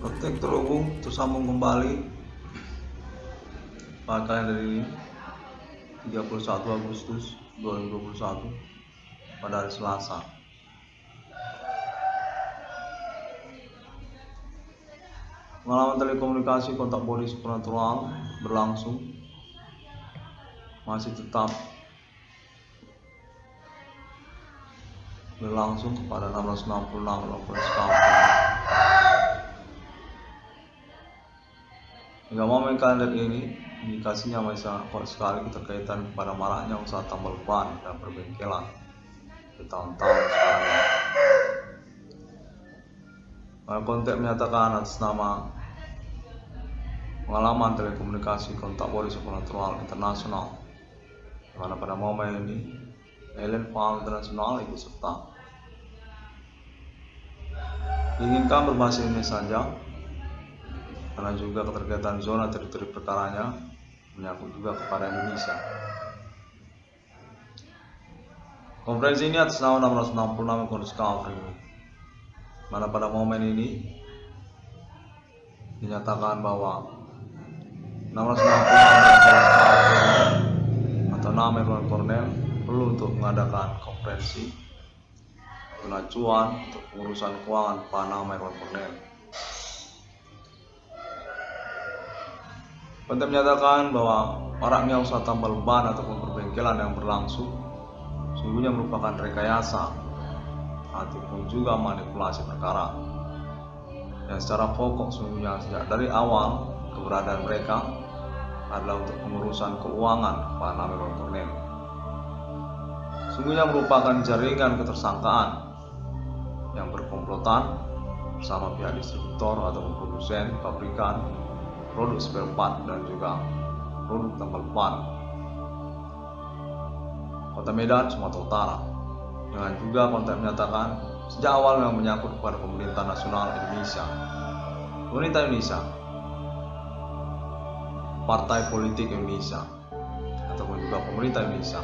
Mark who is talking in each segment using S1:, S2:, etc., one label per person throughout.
S1: Praktek terhubung tersambung kembali pada kalender ini 31 Agustus 2021 pada hari Selasa. Pengalaman telekomunikasi kontak bodi supernatural berlangsung masih tetap berlangsung kepada 666 Lopez Company. Hingga momen kalender ini, indikasinya masih sangat kuat sekali keterkaitan kepada maraknya usaha tambal ban dan perbengkelan di tahun-tahun sekarang. Kontak menyatakan atas nama pengalaman telekomunikasi kontak bodi supernatural internasional, di mana pada momen ini Alien Farm Internasional ikut serta. Diinginkan berbahasa Indonesia saja, karena juga keterkaitan zona teritori perkaranya menyangkut juga kepada Indonesia. Konferensi ini atas nama 666 Discovery, mana pada momen ini dinyatakan bahwa 666 atau nama Irwan Cornell perlu untuk mengadakan konferensi pengajuan untuk pengurusan keuangan pada nama Irwan Cornell. Konten menyatakan bahwa maraknya usaha tambal ban ataupun perbengkelan yang berlangsung sungguhnya merupakan rekayasa ataupun juga manipulasi perkara yang secara pokok sungguhnya sejak dari awal keberadaan mereka adalah untuk pengurusan keuangan kepada nama Irwan Cornell. Sungguhnya merupakan jaringan ketersangkaan yang berkomplotan bersama pihak distributor ataupun produsen, pabrikan, produk spare part dan juga produk tambal ban Kota Medan, Sumatera Utara. Dengan juga konten menyatakan sejak awal yang menyangkut kepada pemerintah nasional Indonesia, pemerintah Indonesia, partai politik Indonesia ataupun juga pemerintah Indonesia,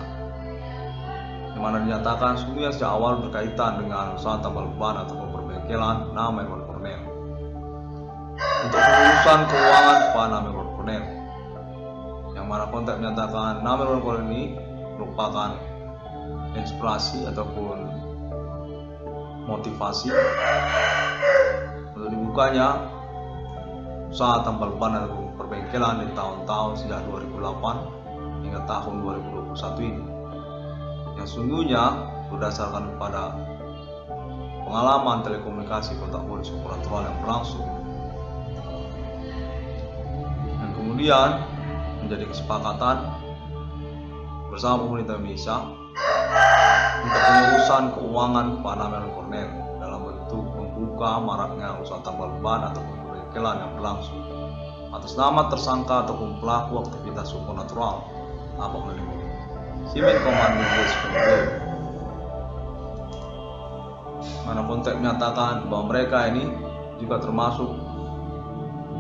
S1: yang mana dinyatakan sungguhnya sejak awal berkaitan dengan usaha tambal ban ataupun perbengkelan nama Irwan Cornell untuk pengurusan keuangan kepada nama Irwan Cornell, yang mana kontak menyatakan nama Irwan Cornell ini merupakan inspirasi ataupun motivasi untuk dibukanya usaha tambal ban ataupun perbengkelan di tahun-tahun sejak 2008 hingga tahun 2021 ini, yang sungguhnya berdasarkan kepada pengalaman telekomunikasi kontak bodi supernatural yang berlangsung, dan kemudian menjadi kesepakatan bersama pemerintah Indonesia untuk pengurusan keuangan kepada nama Irwan Cornell dalam bentuk membuka maraknya usaha tambal ban ataupun perbengkelan yang berlangsung atas nama tersangka ataupun pelaku aktivitas supernatural apa menyebut Simen Komando Spring, mana konteks menyatakan bahwa mereka ini juga termasuk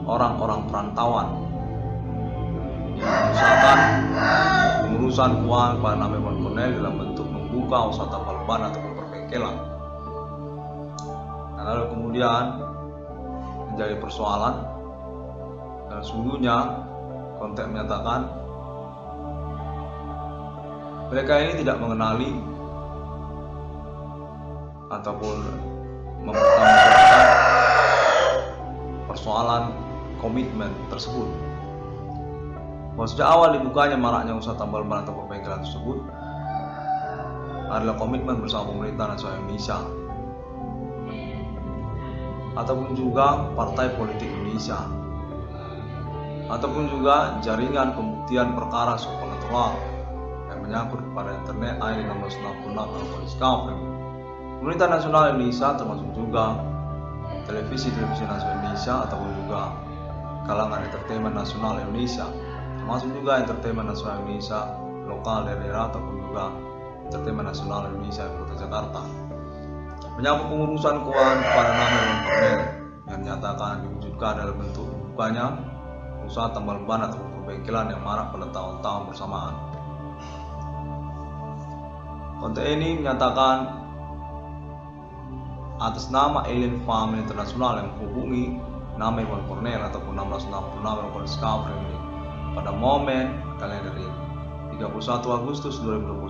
S1: orang-orang perantauan yang mengusahakan pengurusan keuangan pada nama Irwan Cornell dalam bentuk membuka usaha tambal ban ataupun perbengkelan. Dan lalu kemudian menjadi persoalan, dan sungguhnya konteks menyatakan mereka ini tidak mengenali ataupun mempertanggungjawabkan persoalan komitmen tersebut. Bahwa sejak awal dibukanya maraknya usaha tambal ban atau perbengkelan tersebut adalah komitmen bersama pemerintah nasional Indonesia ataupun juga partai politik Indonesia ataupun juga jaringan pembuktian perkara supernatural yang menyangkut kepada internet ID 666 atau Discovery, pemerintah nasional Indonesia termasuk juga televisi nasional Indonesia ataupun juga kalangan entertainment nasional Indonesia, termasuk juga entertainment nasional Indonesia lokal daerah ataupun juga entertainment nasional Indonesia di Kota Jakarta, menyangkut pengurusan keuangan kepada nama Irwan Cornell yang dinyatakan diwujudkan dalam bentuk bukanya usaha tambal ban atau perbengkelan yang marak pada tahun-tahun bersamaan. Konten ini menyatakan atas nama Alien Farm Internasional yang menghubungi nama Iwan Cornel ataupun 1666 Iwan Discovery ini pada momen kalender ini 31 Agustus 2021.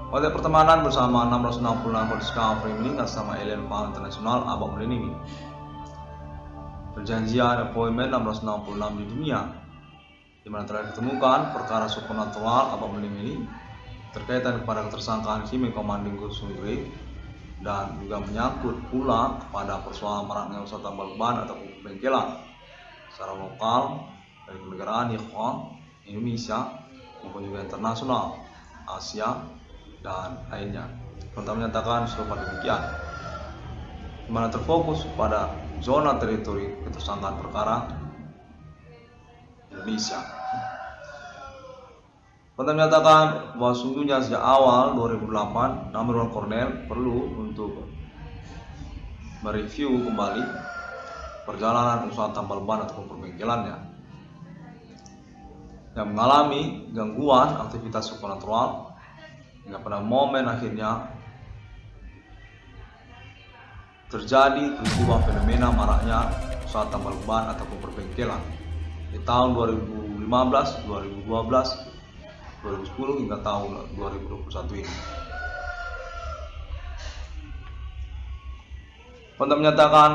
S1: Pada pertemanan bersama 666 Discovery ini atas nama Alien File Internasional Abang Melini. Perjanjian appointment 666 di dunia, di mana telah ditemukan perkara supernatural Abang Melini terkaitan kepada ketersangkaan Kimi Commanding Gusungri dan juga menyangkut pula kepada persoalan maraknya usaha tambal ban atau bengkelan secara lokal dari kenegaraan Ikhwan Indonesia maupun juga internasional, Asia dan lainnya. Pemerintah menyatakan serupa demikian, di mana terfokus pada zona teritori ketersangkaan perkara Indonesia. Pemerintah menyatakan bahwa sungguhnya sejak awal 2008 nama Iwan Cornel perlu untuk mereview kembali perjalanan usaha tambal ban atau perbengkelannya yang mengalami gangguan aktivitas supernatural hingga pada momen akhirnya terjadi peristiwa fenomena maraknya usaha tambal ban ataupun perbengkelan di tahun 2015, 2012, 2010 hingga tahun 2021 ini. Pemerintah menyatakan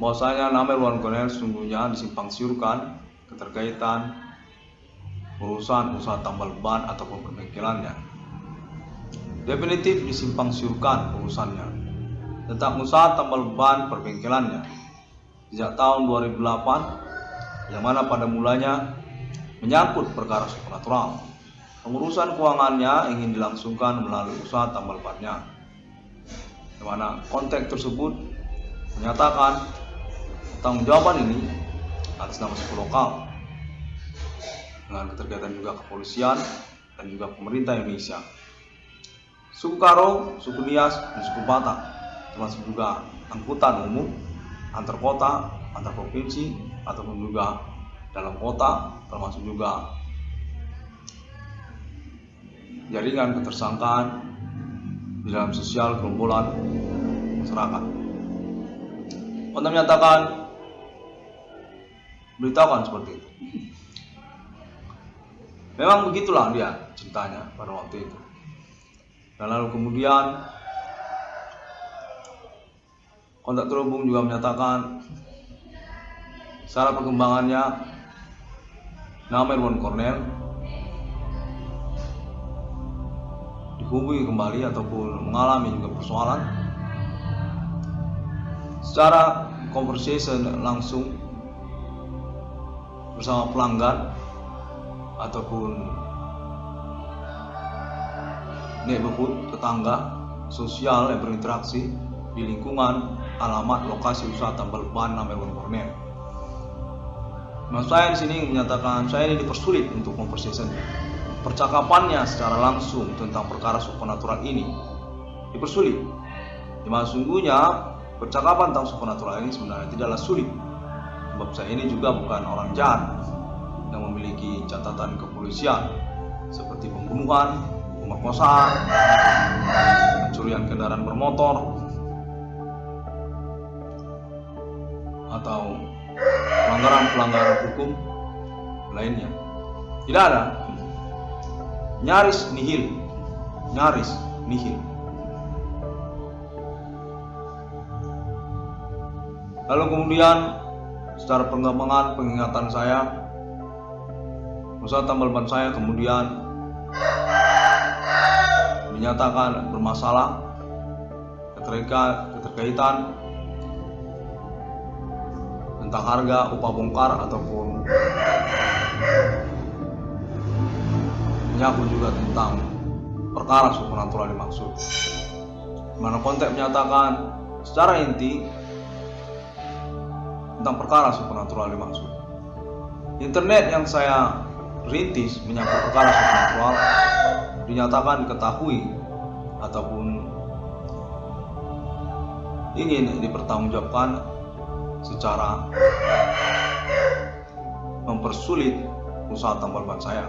S1: bahwasanya nama Iwan Cornel sesungguhnya disimpang siurkan keterkaitan urusan usaha tambal ban ataupun perbengkelannya. Definitif disimpang siurkan urusannya tentang usaha tambal ban perbengkelannya sejak tahun 2008, yang mana pada mulanya menyangkut perkara supernatural. Pengurusan keuangannya ingin dilangsungkan melalui usaha tambal bannya, di mana konteks tersebut menyatakan tanggung jawaban ini atas nama suku lokal dengan keterkaitan juga kepolisian dan juga pemerintah Indonesia, suku Karo, suku Nias, dan suku Batak, termasuk juga angkutan umum antar kota, antar provinsi ataupun juga dalam kota, termasuk juga jaringan ketersangkaan di dalam sosial gerombolan masyarakat. Untuk menyatakan beritahukan seperti itu. Memang begitulah dia ceritanya pada waktu itu. Dan lalu kemudian kontak terhubung juga menyatakan secara perkembangannya nama Iwan Cornel dihubungi kembali ataupun mengalami juga persoalan secara conversation langsung bersama pelanggan ataupun neighborhood, tetangga sosial yang berinteraksi di lingkungan alamat lokasi usaha tambal ban nama Iwan Cornel. Nah, saya di sini menyatakan saya ini dipersulit untuk conversation percakapannya secara langsung tentang perkara supernatural ini dipersulit. Dimana sungguhnya percakapan tentang supernatural ini sebenarnya tidaklah sulit, sebab saya ini juga bukan orang jahat yang memiliki catatan kepolisian seperti pembunuhan, pemerkosaan, pencurian kendaraan bermotor, atau pelanggaran hukum lainnya. Tidak ada. Nyaris nihil. Lalu kemudian secara pengembangan pengingatan saya, usaha tambal ban saya kemudian dinyatakan bermasalah keterkaitan tentang harga upah bongkar ataupun menyangkut juga tentang perkara supernatural dimaksud. Mana konteks menyatakan secara inti tentang perkara supernatural dimaksud. Internet yang saya rintis menyangkut perkara supernatural dinyatakan diketahui ataupun ingin dipertanggungjawabkan secara mempersulit usaha tambal ban saya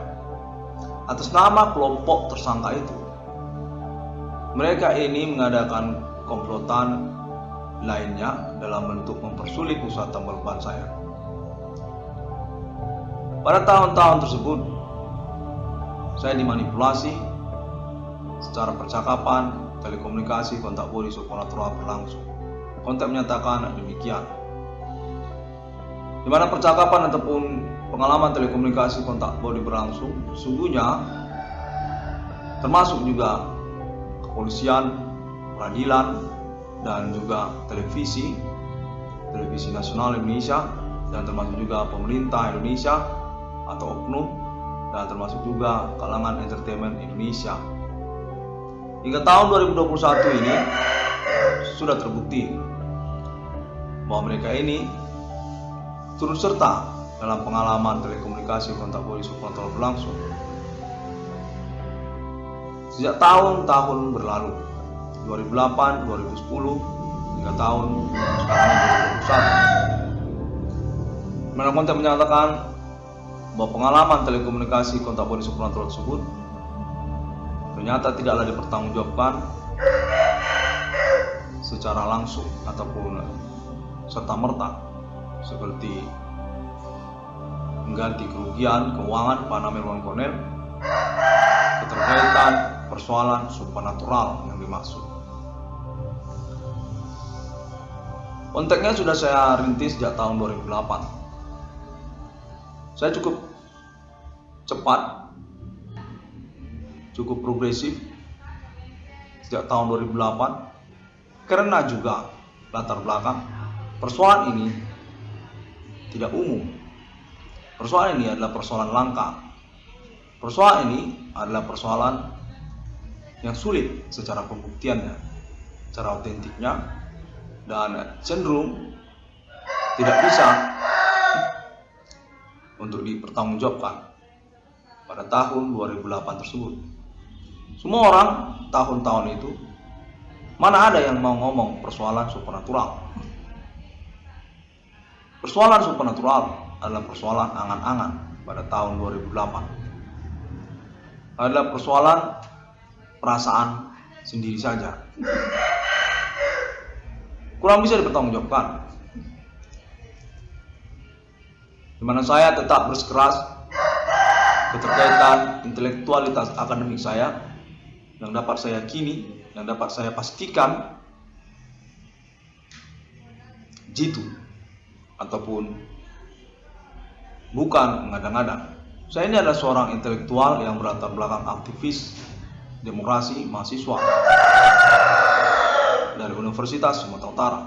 S1: atas nama kelompok tersangka itu. Mereka ini mengadakan komplotan lainnya dalam bentuk mempersulit usaha tambal ban saya. Pada tahun-tahun tersebut, saya dimanipulasi secara percakapan, telekomunikasi, kontak body supranatural berlangsung. Kontak menyatakan demikian. Di mana percakapan ataupun pengalaman telekomunikasi kontak body berlangsung, sesungguhnya termasuk juga kepolisian, peradilan, dan juga televisi nasional Indonesia, dan termasuk juga pemerintah Indonesia atau oknum, dan termasuk juga kalangan entertainment Indonesia. Hingga tahun 2021 ini sudah terbukti bahwa mereka ini turut serta dalam pengalaman telekomunikasi kontak body supranatural berlangsung sejak tahun-tahun berlalu, 2008, 2010 hingga tahun sekarang 2021. Mana kontak menyatakan bahwa pengalaman telekomunikasi kontak body supranatural tersebut ternyata tidaklah dipertanggungjawabkan secara langsung ataupun serta-merta, seperti mengganti kerugian keuangan Pak Mirwan Kornel, keterkaitan persoalan supranatural yang dimaksud. Konteksnya sudah saya rintis sejak tahun 2008. Saya cukup cepat, cukup progresif sejak tahun 2008 karena juga latar belakang persoalan ini tidak umum. Persoalan ini adalah persoalan langka. Persoalan ini adalah persoalan yang sulit secara pembuktiannya, secara otentiknya, dan cenderung tidak bisa untuk dipertanggungjawabkan pada tahun 2008 tersebut. Semua orang tahun-tahun itu, mana ada yang mau ngomong persoalan supranatural. Persoalan supranatural adalah persoalan angan-angan pada tahun 2008. Adalah persoalan perasaan sendiri saja. Kurang bisa dipertanggungjawabkan. Di mana saya tetap bersikeras keterkaitan intelektualitas akademik saya yang dapat saya yakini, yang dapat saya pastikan jitu ataupun bukan mengada-ngada. Saya ini adalah seorang intelektual yang berlatar belakang aktivis demokrasi mahasiswa dari Universitas Sumatera Utara.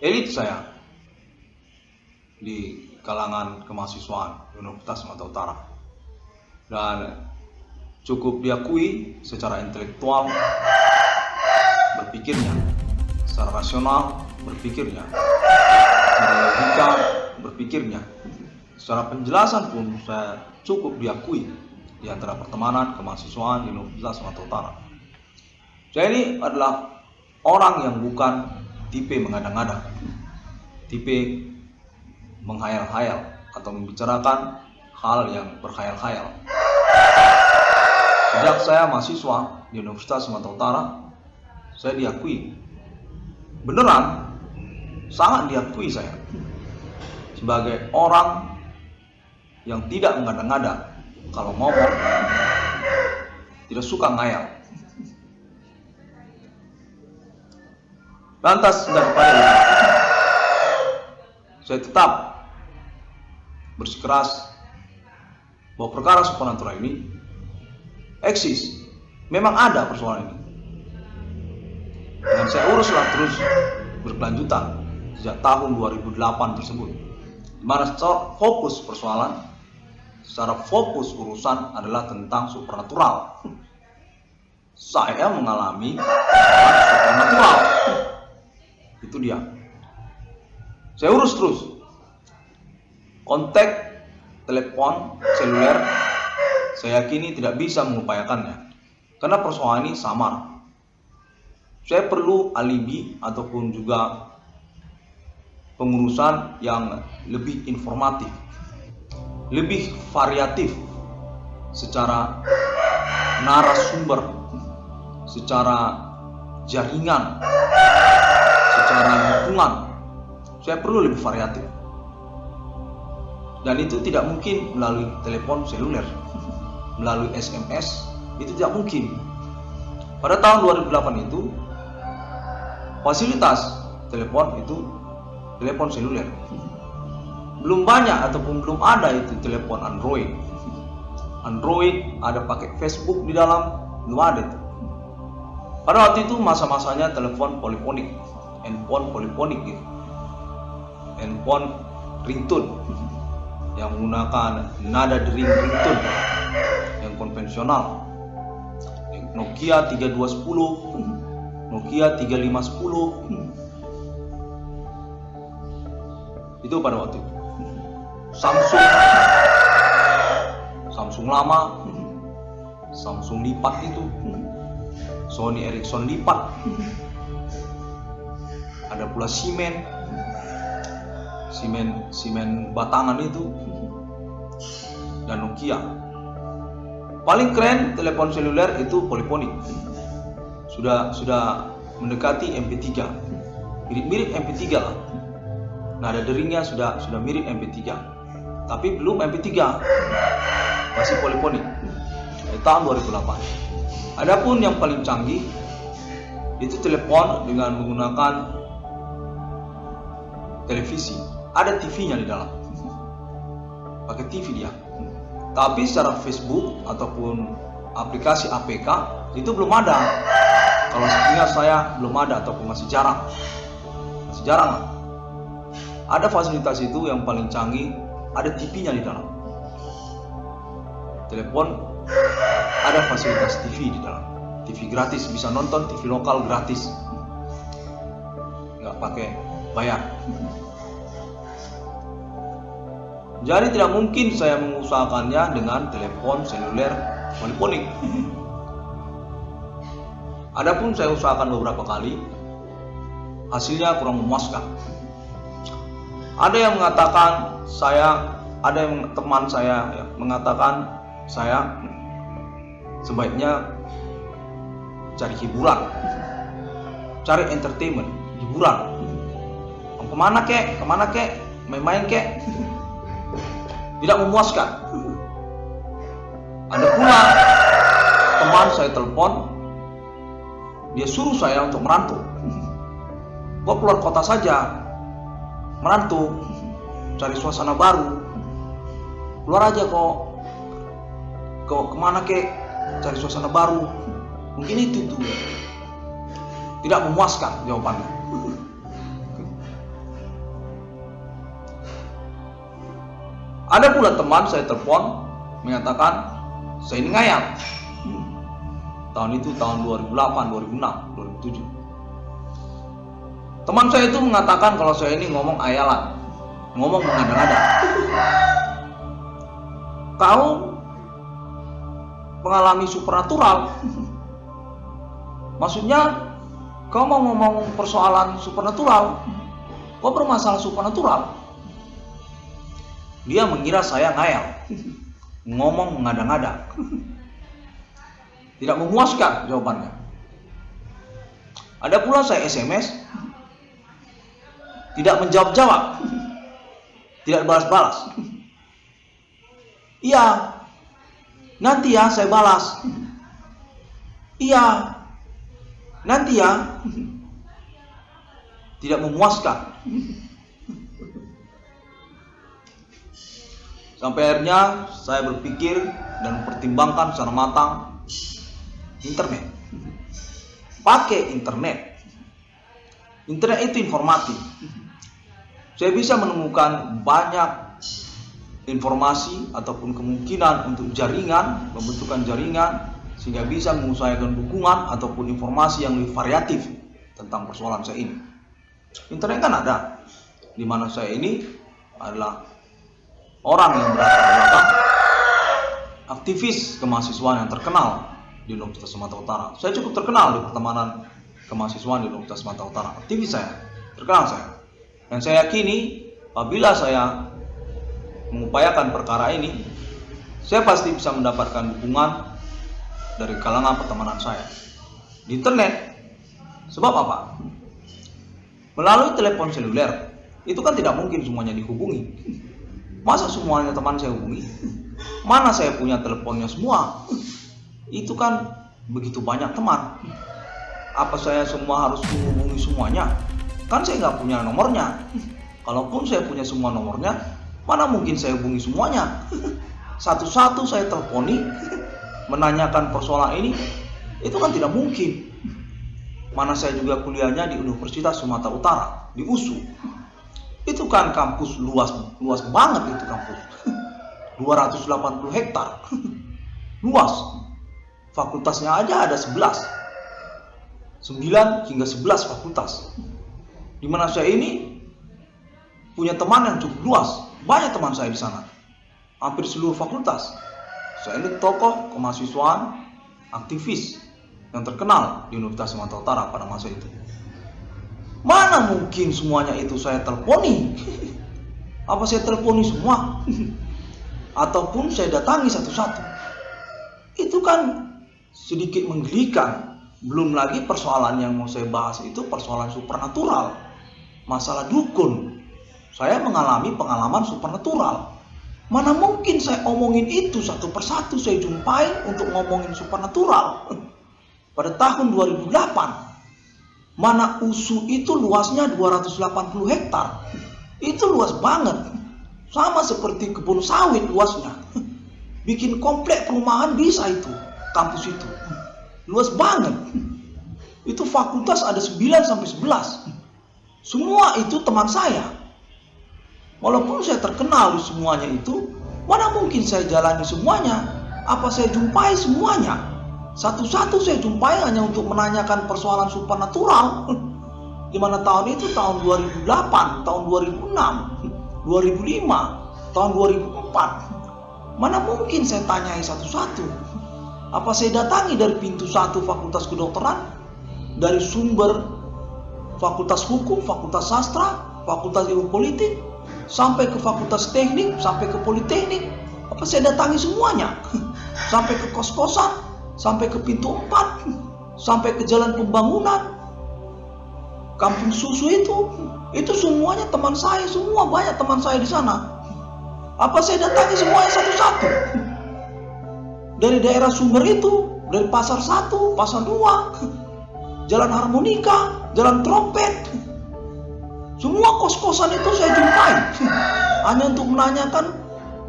S1: Elit saya di kalangan kemahasiswaan Universitas Sumatera Utara, dan cukup diakui secara intelektual berpikirnya, secara rasional berpikirnya, secara logika berpikirnya, secara penjelasan pun saya cukup diakui di antara pertemanan kemahasiswaan di Universitas Sumatera Utara. Saya ini adalah orang yang bukan tipe mengada-ngada, tipe menghayal-hayal atau membicarakan hal yang berkhayal-khayal. Sejak saya mahasiswa di Universitas Sumatera Utara, saya diakui, beneran sangat diakui saya sebagai orang yang tidak mengada-ngada kalau ngomong, tidak suka ngayal. Lantas daripada itu, saya tetap bersikeras bahwa perkara supranatural ini eksis, memang ada persoalan ini, dan saya uruslah terus berkelanjutan sejak tahun 2008 tersebut, di mana secara fokus persoalan, secara fokus urusan adalah tentang supranatural. Saya mengalami supranatural, itu dia. Saya urus terus kontak telepon seluler. Saya yakini tidak bisa mengupayakannya karena persoalan ini samar. Saya perlu alibi ataupun juga pengurusan yang lebih informatif, lebih variatif secara narasumber, secara jaringan, secara dukungan, saya perlu lebih variatif. Dan itu tidak mungkin melalui telepon seluler, melalui SMS, itu tidak mungkin. Pada tahun 2008 itu, fasilitas telepon itu telepon seluler. Belum banyak ataupun belum ada itu telepon Android. Android ada pakai Facebook di dalam, belum ada itu. Pada waktu itu masa-masanya telepon poliponik, handphone poliponik gitu. Handphone ringtone yang menggunakan nada dering ringtone yang konvensional. Nokia 3210, Nokia 3510. Itu pada waktu itu. Samsung lama, Samsung lipat itu, Sony Ericsson lipat, ada pula Siemens batangan itu, dan Nokia. Paling keren telepon seluler itu poliponik, sudah mendekati MP3, mirip MP3 lah. Nada deringnya sudah mirip MP3, tapi belum MP3, masih poliponik. Di tahun 2008. Adapun yang paling canggih itu telepon dengan menggunakan televisi, ada TV-nya di dalam, pakai TV dia. Tapi secara Facebook ataupun aplikasi APK itu belum ada. Kalau seingat saya belum ada ataupun masih jarang lah. Ada fasilitas itu yang paling canggih, ada TV-nya di dalam. Telepon ada fasilitas TV di dalam, TV gratis, bisa nonton TV lokal gratis, nggak pakai bayar. Jadi tidak mungkin saya mengusahakannya dengan telepon seluler poliponik. Adapun saya usahakan beberapa kali, hasilnya kurang memuaskan. Ada yang mengatakan teman saya mengatakan saya sebaiknya cari hiburan, cari entertainment, hiburan. Kemana kek, main-main kek, tidak memuaskan. Ada pula teman saya telepon, dia suruh saya untuk merantau. Gua keluar kota saja, merantau, cari suasana baru. Keluar aja kok kemana kek, cari suasana baru. Mungkin itu tuh tidak memuaskan jawabannya. Ada pula teman saya telepon menyatakan saya ini ngayal. Tahun itu tahun 2008, 2006, 2007. Teman saya itu mengatakan kalau saya ini ngomong ayalan, ngomong mengada-ngada. Kau mengalami supernatural. Maksudnya kau mau ngomong persoalan supernatural, kau bermasalah supernatural. Dia mengira saya ngayal, ngomong mengada-ngada. Tidak memuaskan jawabannya. Ada pula saya SMS, tidak menjawab-jawab, tidak balas-balas. Iya, nanti ya saya balas. Iya, nanti ya. Tidak memuaskan. Sampai akhirnya saya berpikir dan pertimbangkan secara matang, internet. Pakai internet. Internet itu informatif. Saya bisa menemukan banyak informasi ataupun kemungkinan untuk jaringan, pembentukan jaringan, sehingga bisa mengusahakan dukungan ataupun informasi yang lebih variatif tentang persoalan saya ini. Internet kan ada, di mana saya ini adalah orang yang berlatar belakang aktivis kemahasiswaan yang terkenal di Universitas Sumatera Utara. Saya cukup terkenal di pertemanan kemahasiswaan di Universitas Sumatera Utara. Aktivis saya, terkenal saya. Dan saya yakini apabila saya mengupayakan perkara ini, saya pasti bisa mendapatkan dukungan dari kalangan pertemanan saya. Di internet Sebab apa? Melalui telepon seluler itu kan tidak mungkin semuanya dihubungi. Masa semuanya teman saya hubungi? Mana saya punya teleponnya semua? Itu kan begitu banyak teman. Apa saya semua harus menghubungi semuanya? Kan saya nggak punya nomornya. Kalaupun saya punya semua nomornya, mana mungkin saya hubungi semuanya? Satu-satu saya telponi, menanyakan persoalan ini, itu kan tidak mungkin. Mana saya juga kuliahnya di Universitas Sumatera Utara, di USU. Itu kan kampus luas banget itu kampus. 280 hektar. Luas. Fakultasnya aja ada 11. 9 hingga 11 fakultas. Di mana saya ini punya teman yang cukup luas. Banyak teman saya di sana. Hampir seluruh fakultas. Saya ini tokoh kemahasiswaan, aktivis yang terkenal di Universitas Sumatera Utara pada masa itu. Mana mungkin semuanya itu saya telponi? Apa saya telponi semua? Ataupun saya datangi satu-satu? Itu kan sedikit menggelikan. Belum lagi persoalan yang mau saya bahas itu persoalan supernatural. Masalah dukun. Saya mengalami pengalaman supernatural. Mana mungkin saya omongin itu satu persatu saya jumpai untuk ngomongin supernatural. Pada tahun 2008, mana USU itu luasnya 280 hektar. Itu luas banget. Sama seperti kebun sawit luasnya. Bikin komplek perumahan bisa itu, kampus itu. Luas banget. Itu fakultas ada 9 sampai 11. Semua itu teman saya. Walaupun saya terkenal di semuanya itu, mana mungkin saya jalani semuanya? Apa saya jumpai semuanya? Satu-satu saya jumpai hanya untuk menanyakan persoalan supernatural. Di mana tahun itu tahun 2008, tahun 2006, 2005, tahun 2004. Mana mungkin saya tanyai satu-satu? Apa saya datangi dari pintu satu fakultas kedokteran, dari sumber fakultas hukum, fakultas sastra, fakultas ilmu politik, sampai ke fakultas teknik, sampai ke politeknik? Apa saya datangi semuanya? Sampai ke kos-kosan, sampai ke pintu 4, sampai ke jalan pembangunan, kampung susu itu semuanya teman saya, semua banyak teman saya di sana. Apa saya datangi semuanya satu-satu? Dari daerah sumber itu, dari pasar 1, pasar 2, jalan harmonika, jalan trompet, semua kos-kosan itu saya jumpai. Hanya untuk menanyakan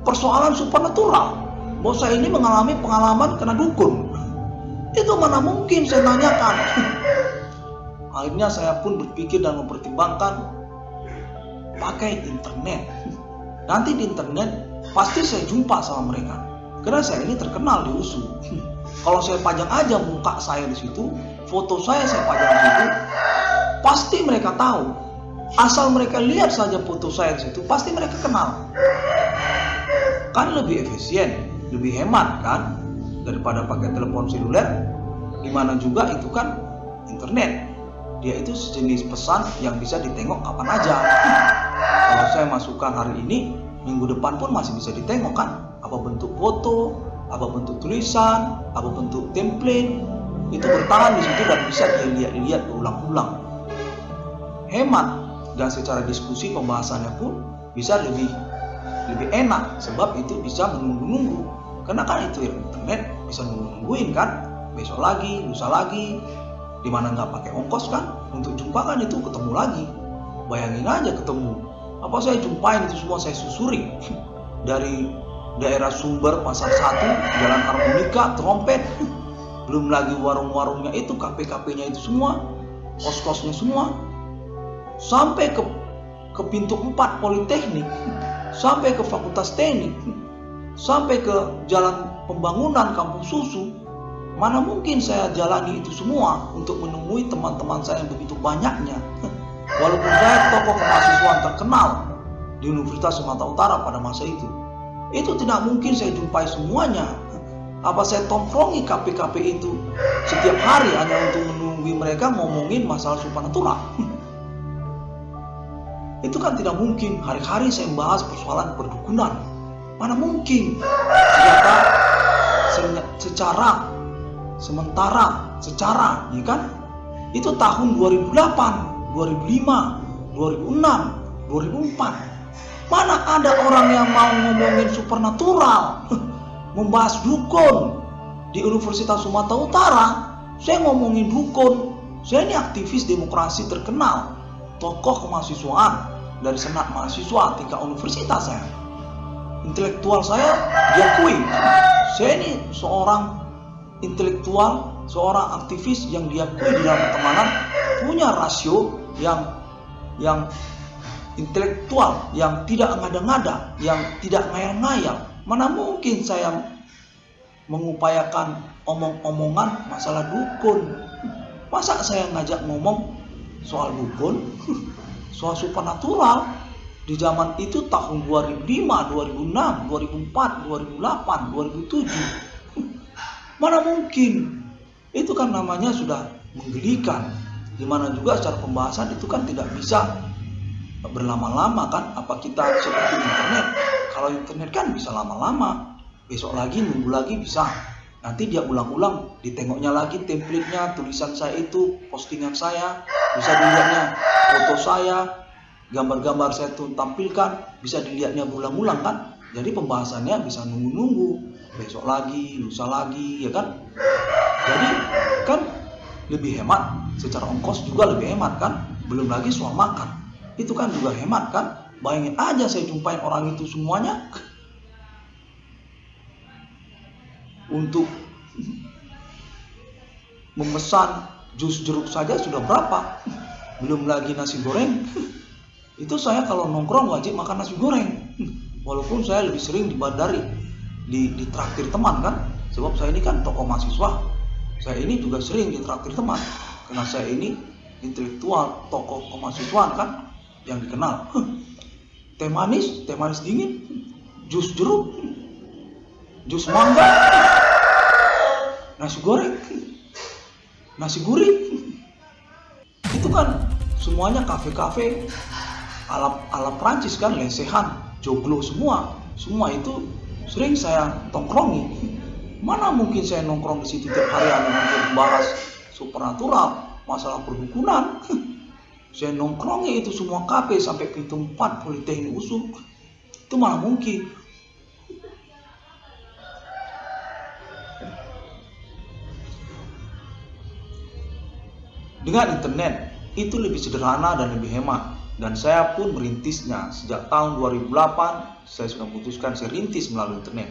S1: persoalan supernatural. Bahwa saya ini mengalami pengalaman kena dukun. Itu mana mungkin saya tanyakan. Akhirnya saya pun berpikir dan mempertimbangkan pakai internet. Nanti di internet pasti saya jumpa sama mereka. Karena saya ini terkenal di USU. Kalau saya pajang aja muka saya di situ, foto saya pajang di situ, pasti mereka tahu. Asal mereka lihat saja foto saya di situ, pasti mereka kenal. Kan lebih efisien, lebih hemat kan, daripada pakai telepon seluler, dimana juga itu kan internet. Dia itu sejenis pesan yang bisa ditengok kapan aja. Kalau saya masukkan hari ini, minggu depan pun masih bisa ditengok kan. Apa bentuk foto, apa bentuk tulisan, apa bentuk template, itu bertahan di situ dan bisa dia lihat berulang-ulang. Hemat, dan secara diskusi pembahasannya pun bisa lebih enak, sebab itu bisa menunggu-nunggu. Karena kan itu internet bisa nungguin kan, besok lagi, lusa lagi, dimana nggak pakai ongkos kan, untuk jumpa kan itu ketemu lagi. Bayangin aja ketemu. Apa saya jumpain itu semua saya susuri dari daerah sumber pasar 1, jalan harmonika, trompet, belum lagi warung-warungnya itu, kafe-kafenya itu semua, kos-kosnya semua, sampai ke pintu 4 politeknik, sampai ke fakultas teknik, sampai ke jalan pembangunan kampung susu. Mana mungkin saya jalani itu semua untuk menemui teman-teman saya yang begitu banyaknya. Walaupun saya tokoh kemahasiswaan terkenal di Universitas Sumatera Utara pada masa itu tidak mungkin saya jumpai semuanya. Apa saya tongkrongi kafe-kafe itu setiap hari hanya untuk menunggu mereka ngomongin masalah supernatural? Itu kan tidak mungkin. Hari-hari saya membahas persoalan perdukunan. Mana mungkin? Ternyata secara, ya kan?
S2: Itu tahun 2008, 2005, 2006, 2004. Mana ada orang yang mau ngomongin supernatural, membahas dukun di Universitas Sumatera Utara. Saya ngomongin dukun. Saya ini aktivis demokrasi terkenal, tokoh kemahasiswaan dari senat mahasiswa tingkat universitas saya. Intelektual saya diakui. Saya ini seorang intelektual, seorang aktivis yang diakui di dalam pertemanan, punya rasio yang intelektual, yang tidak ngada-ngada, yang tidak ngayal-ngayal. Mana mungkin saya mengupayakan omong-omongan masalah dukun? Masa saya ngajak ngomong soal dukun, soal supernatural? Di zaman itu tahun 2005, 2006, 2004, 2008, 2007. Mana mungkin? Itu kan namanya sudah menggelikan. Dimana juga secara pembahasan itu kan tidak bisa berlama-lama kan. Apa kita seperti internet? Kalau internet kan bisa lama-lama. Besok lagi, minggu lagi bisa. Nanti dia ulang-ulang, ditengoknya lagi template-nya, tulisan saya itu, postingan saya, bisa dilihatnya foto saya, gambar-gambar saya tuh tampilkan, bisa dilihatnya berulang-ulang kan. Jadi pembahasannya bisa nunggu-nunggu, besok lagi, lusa lagi, ya kan. Jadi kan lebih hemat, secara ongkos juga lebih hemat kan. Belum lagi soal makan, itu kan juga hemat kan. Bayangin aja saya jumpain orang itu semuanya untuk memesan jus jeruk saja sudah berapa, belum lagi nasi goreng. Itu saya kalau nongkrong wajib makan nasi goreng, walaupun saya lebih sering dibadari di traktir teman kan, sebab saya ini kan tokoh mahasiswa. Saya ini juga sering ditraktir teman karena saya ini intelektual, tokoh kemahasiswaan kan yang dikenal. Teh manis dingin, jus jeruk, jus mangga, nasi goreng, nasi gurih. Itu kan semuanya kafe-kafe ala Prancis kan, lesehan, joglo semua itu sering saya tongkrongi. Mana mungkin saya nongkrong di situ tiap hari hanya untuk membahas supernatural, masalah perdukunan. Saya nongkrongi itu semua kafe sampai pintu 4 Politeknik USU. Itu mana mungkin. Dengan internet itu lebih sederhana dan lebih hemat, dan saya pun merintisnya sejak tahun 2008. Saya sudah memutuskan saya rintis melalui internet,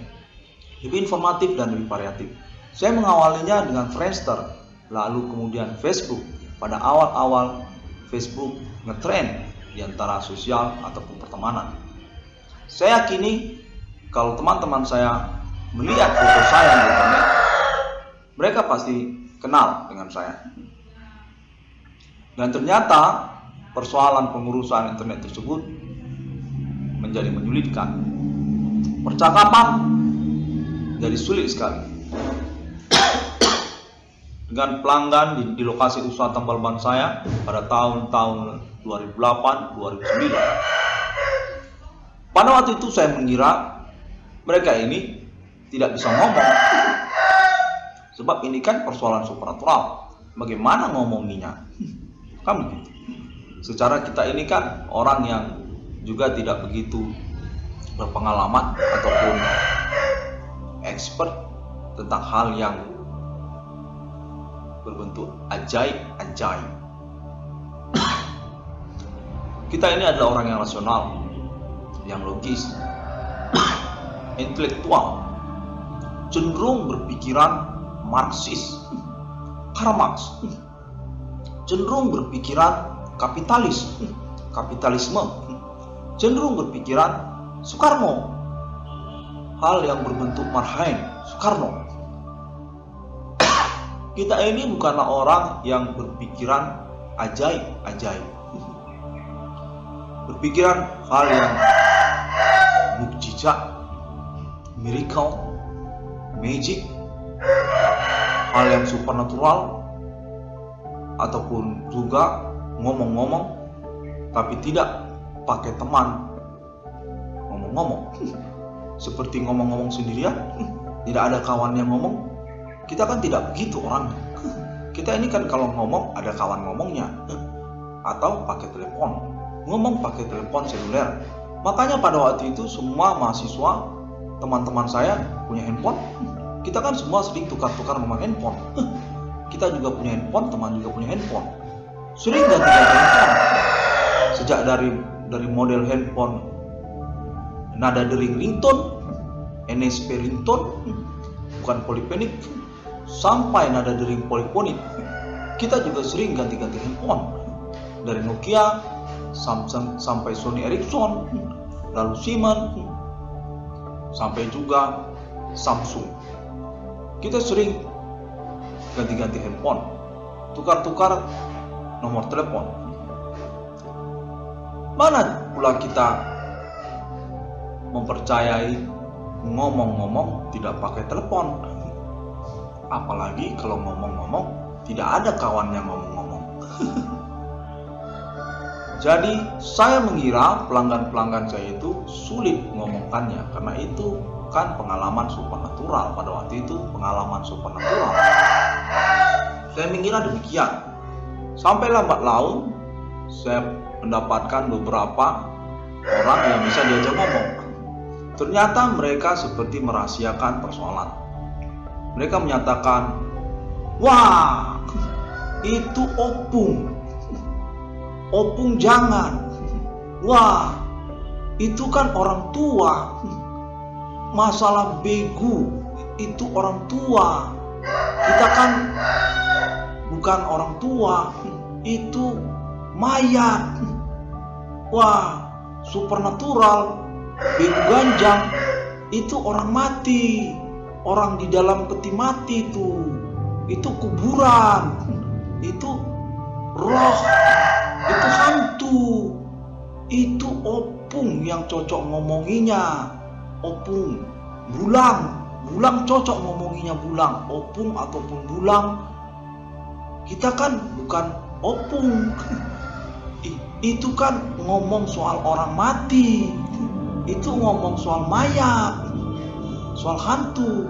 S2: lebih informatif dan lebih variatif. Saya mengawalinya dengan Friendster, lalu kemudian Facebook. Pada awal-awal Facebook ngetrend di antara sosial ataupun pertemanan. Saya yakini kalau teman-teman saya melihat foto saya di internet, mereka pasti kenal dengan saya. Dan ternyata persoalan pengurusan internet tersebut menjadi menyulitkan. Percakapan jadi sulit sekali. Dengan pelanggan di lokasi usaha tambal ban saya pada tahun-tahun 2008-2009. Pada waktu itu saya mengira mereka ini tidak bisa ngomong. Sebab ini kan persoalan supernatural. Bagaimana ngomonginya? Kan begitu. Secara kita ini kan orang yang juga tidak begitu berpengalaman ataupun expert tentang hal yang berbentuk ajaib. Kita ini adalah orang yang rasional, yang logis, intelektual, cenderung berpikiran Marxis, Karl Marx, cenderung berpikiran kapitalisme, cenderung berpikiran Soekarno, hal yang berbentuk marhain, Soekarno. Kita ini bukanlah orang yang berpikiran ajaib, berpikiran hal yang mukjizat, miracle, magic, hal yang supernatural, ataupun juga ngomong-ngomong tapi tidak pakai teman, ngomong-ngomong seperti ngomong-ngomong sendirian, tidak ada kawan yang ngomong. Kita kan tidak begitu orangnya. Kita ini kan kalau ngomong ada kawan ngomongnya, atau pakai telepon, ngomong pakai telepon seluler. Makanya pada waktu itu semua mahasiswa, teman-teman saya punya handphone. Kita kan semua sering tukar-tukar nomor handphone. Kita juga punya handphone, teman juga punya handphone. Sering ganti-ganti handphone. Sejak dari model handphone nada dering ringtone, NSP ringtone, bukan poliponik, sampai nada dering poliponik. Kita juga sering ganti-ganti handphone. Dari Nokia sampai Sony Ericsson, lalu Siemens, sampai juga Samsung. Kita sering ganti-ganti handphone, tukar-tukar nomor telepon. Mana pula kita mempercayai ngomong-ngomong tidak pakai telepon? Apalagi kalau ngomong-ngomong tidak ada kawannya ngomong-ngomong. Jadi saya mengira pelanggan-pelanggan saya itu sulit ngomongkannya, karena itu kan pengalaman supernatural. Pada waktu itu pengalaman supernatural. Saya mengira demikian. Sampai lambat laun saya mendapatkan beberapa orang yang bisa diajak ngomong. Ternyata mereka seperti merahasiakan persoalan. Mereka menyatakan, wah, itu opung. Opung jangan. Wah, itu kan orang tua. Masalah begu itu orang tua. Kita kan bukan orang tua, itu mayat. Wah, supernatural, begu ganjang itu orang mati, orang di dalam peti mati itu kuburan, itu roh, itu hantu, itu opung yang cocok ngomonginya. Opung, bulang cocok ngomonginya bulang, opung ataupun bulang. Kita kan bukan opung. Itu kan ngomong soal orang mati. Itu ngomong soal mayat, soal hantu.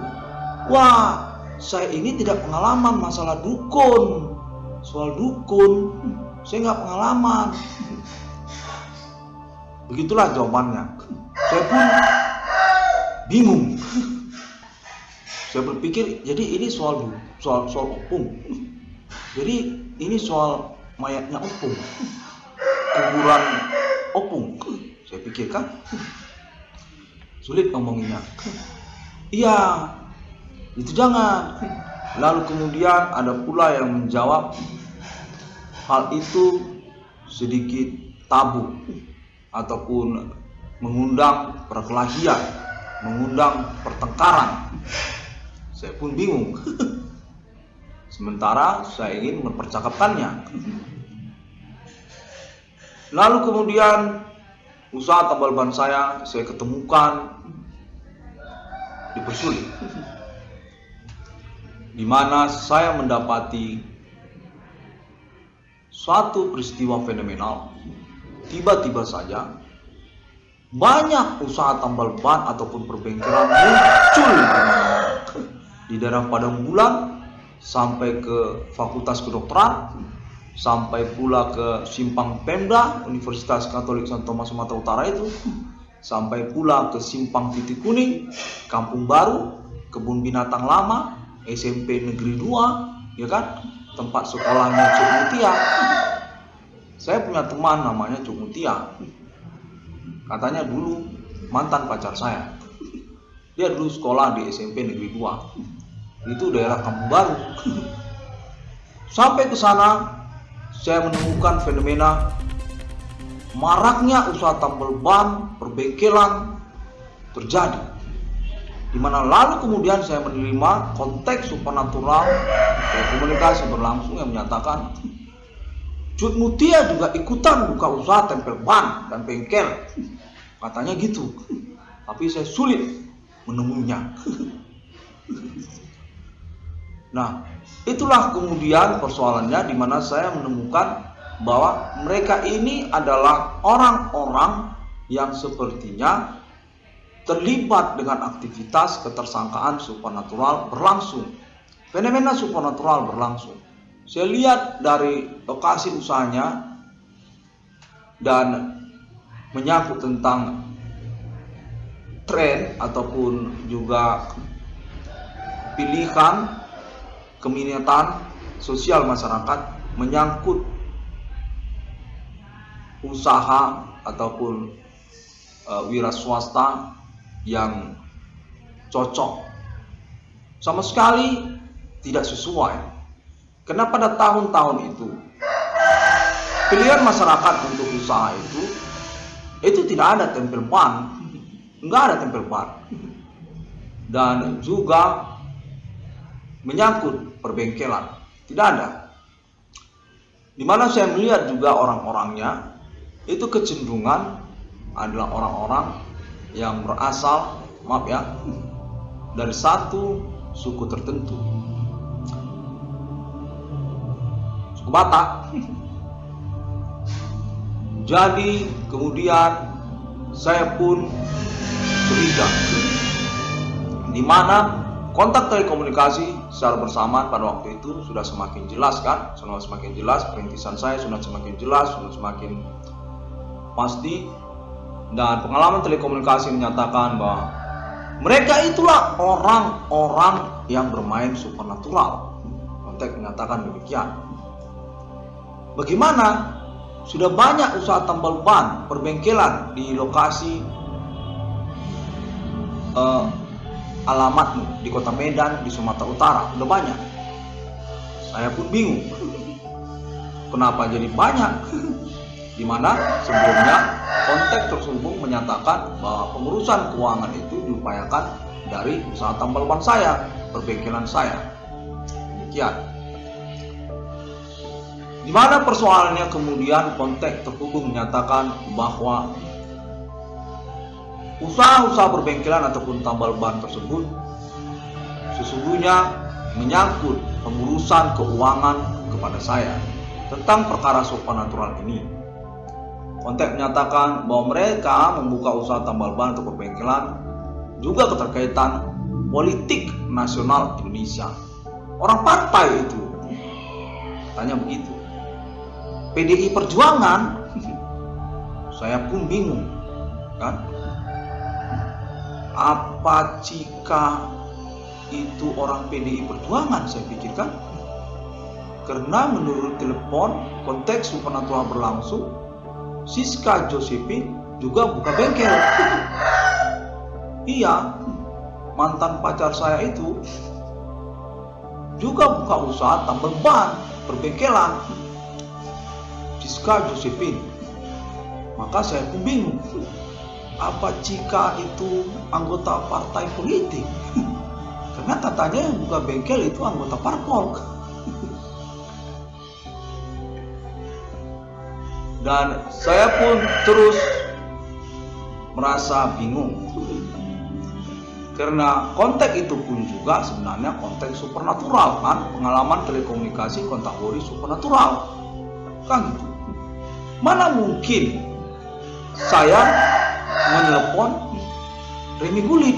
S2: Wah, saya ini tidak pengalaman masalah dukun. Soal dukun, saya nggak pengalaman. Begitulah jawabannya. Saya pun bingung. Saya berpikir, jadi ini soal opung. Jadi ini soal mayatnya opung, kuburan opung. Saya pikirkan sulit ngomonginnya. Iya, itu jangan. Lalu kemudian ada pula yang menjawab hal itu sedikit tabu ataupun mengundang perkelahian, mengundang pertengkaran. Saya pun bingung. Sementara saya ingin mempercakapkannya. Lalu kemudian usaha tambal ban saya ketemukan dipersulit, di mana saya mendapati suatu peristiwa fenomenal. Tiba-tiba saja banyak usaha tambal ban ataupun perbengkelan muncul di daerah Padang Bulan, sampai ke Fakultas Kedokteran, sampai pula ke Simpang Pemda Universitas Katolik Santo Tomas Sumatera Utara itu, sampai pula ke Simpang Titik Kuning, Kampung Baru, Kebun Binatang Lama, SMP Negeri 2, ya kan, tempat sekolahnya Cuk Mutia. Saya punya teman namanya Cuk Mutia. Katanya dulu mantan pacar saya. Dia dulu sekolah di SMP Negeri 2. Itu daerah Kampung Baru. Sampai ke sana saya menemukan fenomena maraknya usaha tambal ban, perbengkelan terjadi. Di mana lalu kemudian saya menerima konteks supernatural dari komunikasi berlangsung yang menyatakan Cut Mutia juga ikutan buka usaha tempel ban dan bengkel. Katanya gitu. Tapi saya sulit menemuinya. Nah, itulah kemudian persoalannya, di mana saya menemukan bahwa mereka ini adalah orang-orang yang sepertinya terlibat dengan aktivitas ketersangkaan supernatural berlangsung. Fenomena supernatural berlangsung. Saya lihat dari lokasi usahanya dan menyangkut tentang tren ataupun juga pilihan keminatan sosial masyarakat menyangkut usaha ataupun wira swasta yang cocok sama sekali tidak sesuai. Karena pada tahun-tahun itu pilihan masyarakat untuk usaha itu tidak ada tempel ban, nggak ada tempel ban, dan juga menyangkut perbengkelan tidak ada. Dimana saya melihat juga orang-orangnya itu kecenderungan adalah orang-orang yang berasal, maaf ya, dari satu suku tertentu, suku Batak. Jadi kemudian saya pun curiga, di mana kontak telekomunikasi secara bersamaan pada waktu itu sudah semakin jelas kan, sudah semakin jelas, perintisan saya sudah semakin jelas, sudah semakin pasti, dan pengalaman telekomunikasi menyatakan bahwa mereka itulah orang-orang yang bermain supernatural. Konteks menyatakan demikian. Bagaimana? Sudah banyak usaha tambal ban, perbengkelan di lokasi alamatmu di Kota Medan, di Sumatera Utara, sudah banyak. Saya pun bingung, kenapa jadi banyak? Dimana sebelumnya konteks tersebut menyatakan bahwa pengurusan keuangan itu diupayakan dari usaha tambal ban saya, perbengkelan saya. Demikian. Dimana persoalannya kemudian konteks terhubung menyatakan bahwa usaha-usaha perbengkelan ataupun tambal ban tersebut sesungguhnya menyangkut pengurusan keuangan kepada saya tentang perkara supernatural ini. Konteks menyatakan bahwa mereka membuka usaha tambal ban atau perbengkelan juga keterkaitan politik nasional Indonesia. Orang partai itu, tanya begitu. PDI Perjuangan, saya pun bingung, kan? Apa jika itu orang PDI Perjuangan? Saya pikirkan, karena menurut telepon konteks supernatural berlangsung, Siska Josephine juga buka bengkel. Iya, mantan pacar saya itu juga buka usaha tambal ban, perbengkelan. Siska Josephine. Maka saya pun bingung, apa jika itu anggota partai politik? Karena katanya yang buka bengkel itu anggota parpol. Dan saya pun terus merasa bingung, karena konteks itu pun juga sebenarnya konteks supernatural kan, pengalaman telekomunikasi kategori supernatural kan gitu. Mana mungkin saya menelpon Remi Gulit,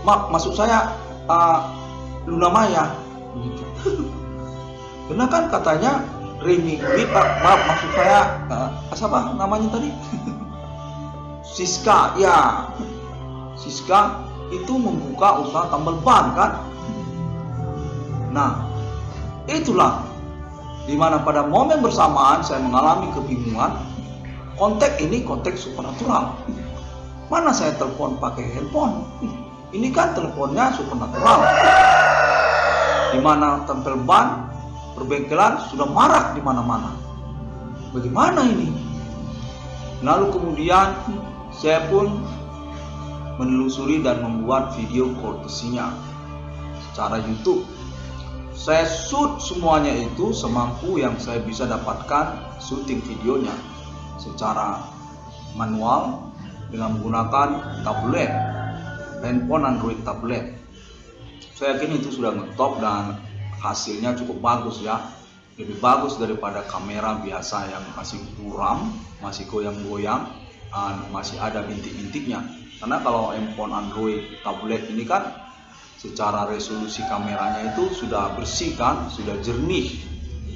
S2: maksud saya Luna Maya begitu. Karena kan katanya Remi Gulit, maksud saya siapa namanya tadi? Siska, ya. Siska itu membuka usaha tambal ban kan. Nah, itulah dimana pada momen bersamaan saya mengalami kebingungan. Konteks ini konteks supernatural. Mana saya telepon pakai handphone? Ini kan teleponnya supernatural. Dimana tempel ban, perbengkelan sudah marak di mana-mana. Bagaimana ini? Lalu kemudian saya pun menelusuri dan membuat video courtesy-nya secara YouTube. Saya shoot semuanya itu semampu yang saya bisa dapatkan, syuting videonya secara manual dengan menggunakan tablet, handphone Android tablet. Saya yakin itu sudah ngetop dan hasilnya cukup bagus ya, lebih bagus daripada kamera biasa yang masih buram, masih goyang-goyang, dan masih ada bintik-bintiknya. Karena kalau handphone Android tablet ini kan
S1: secara resolusi kameranya itu sudah bersih kan, sudah jernih,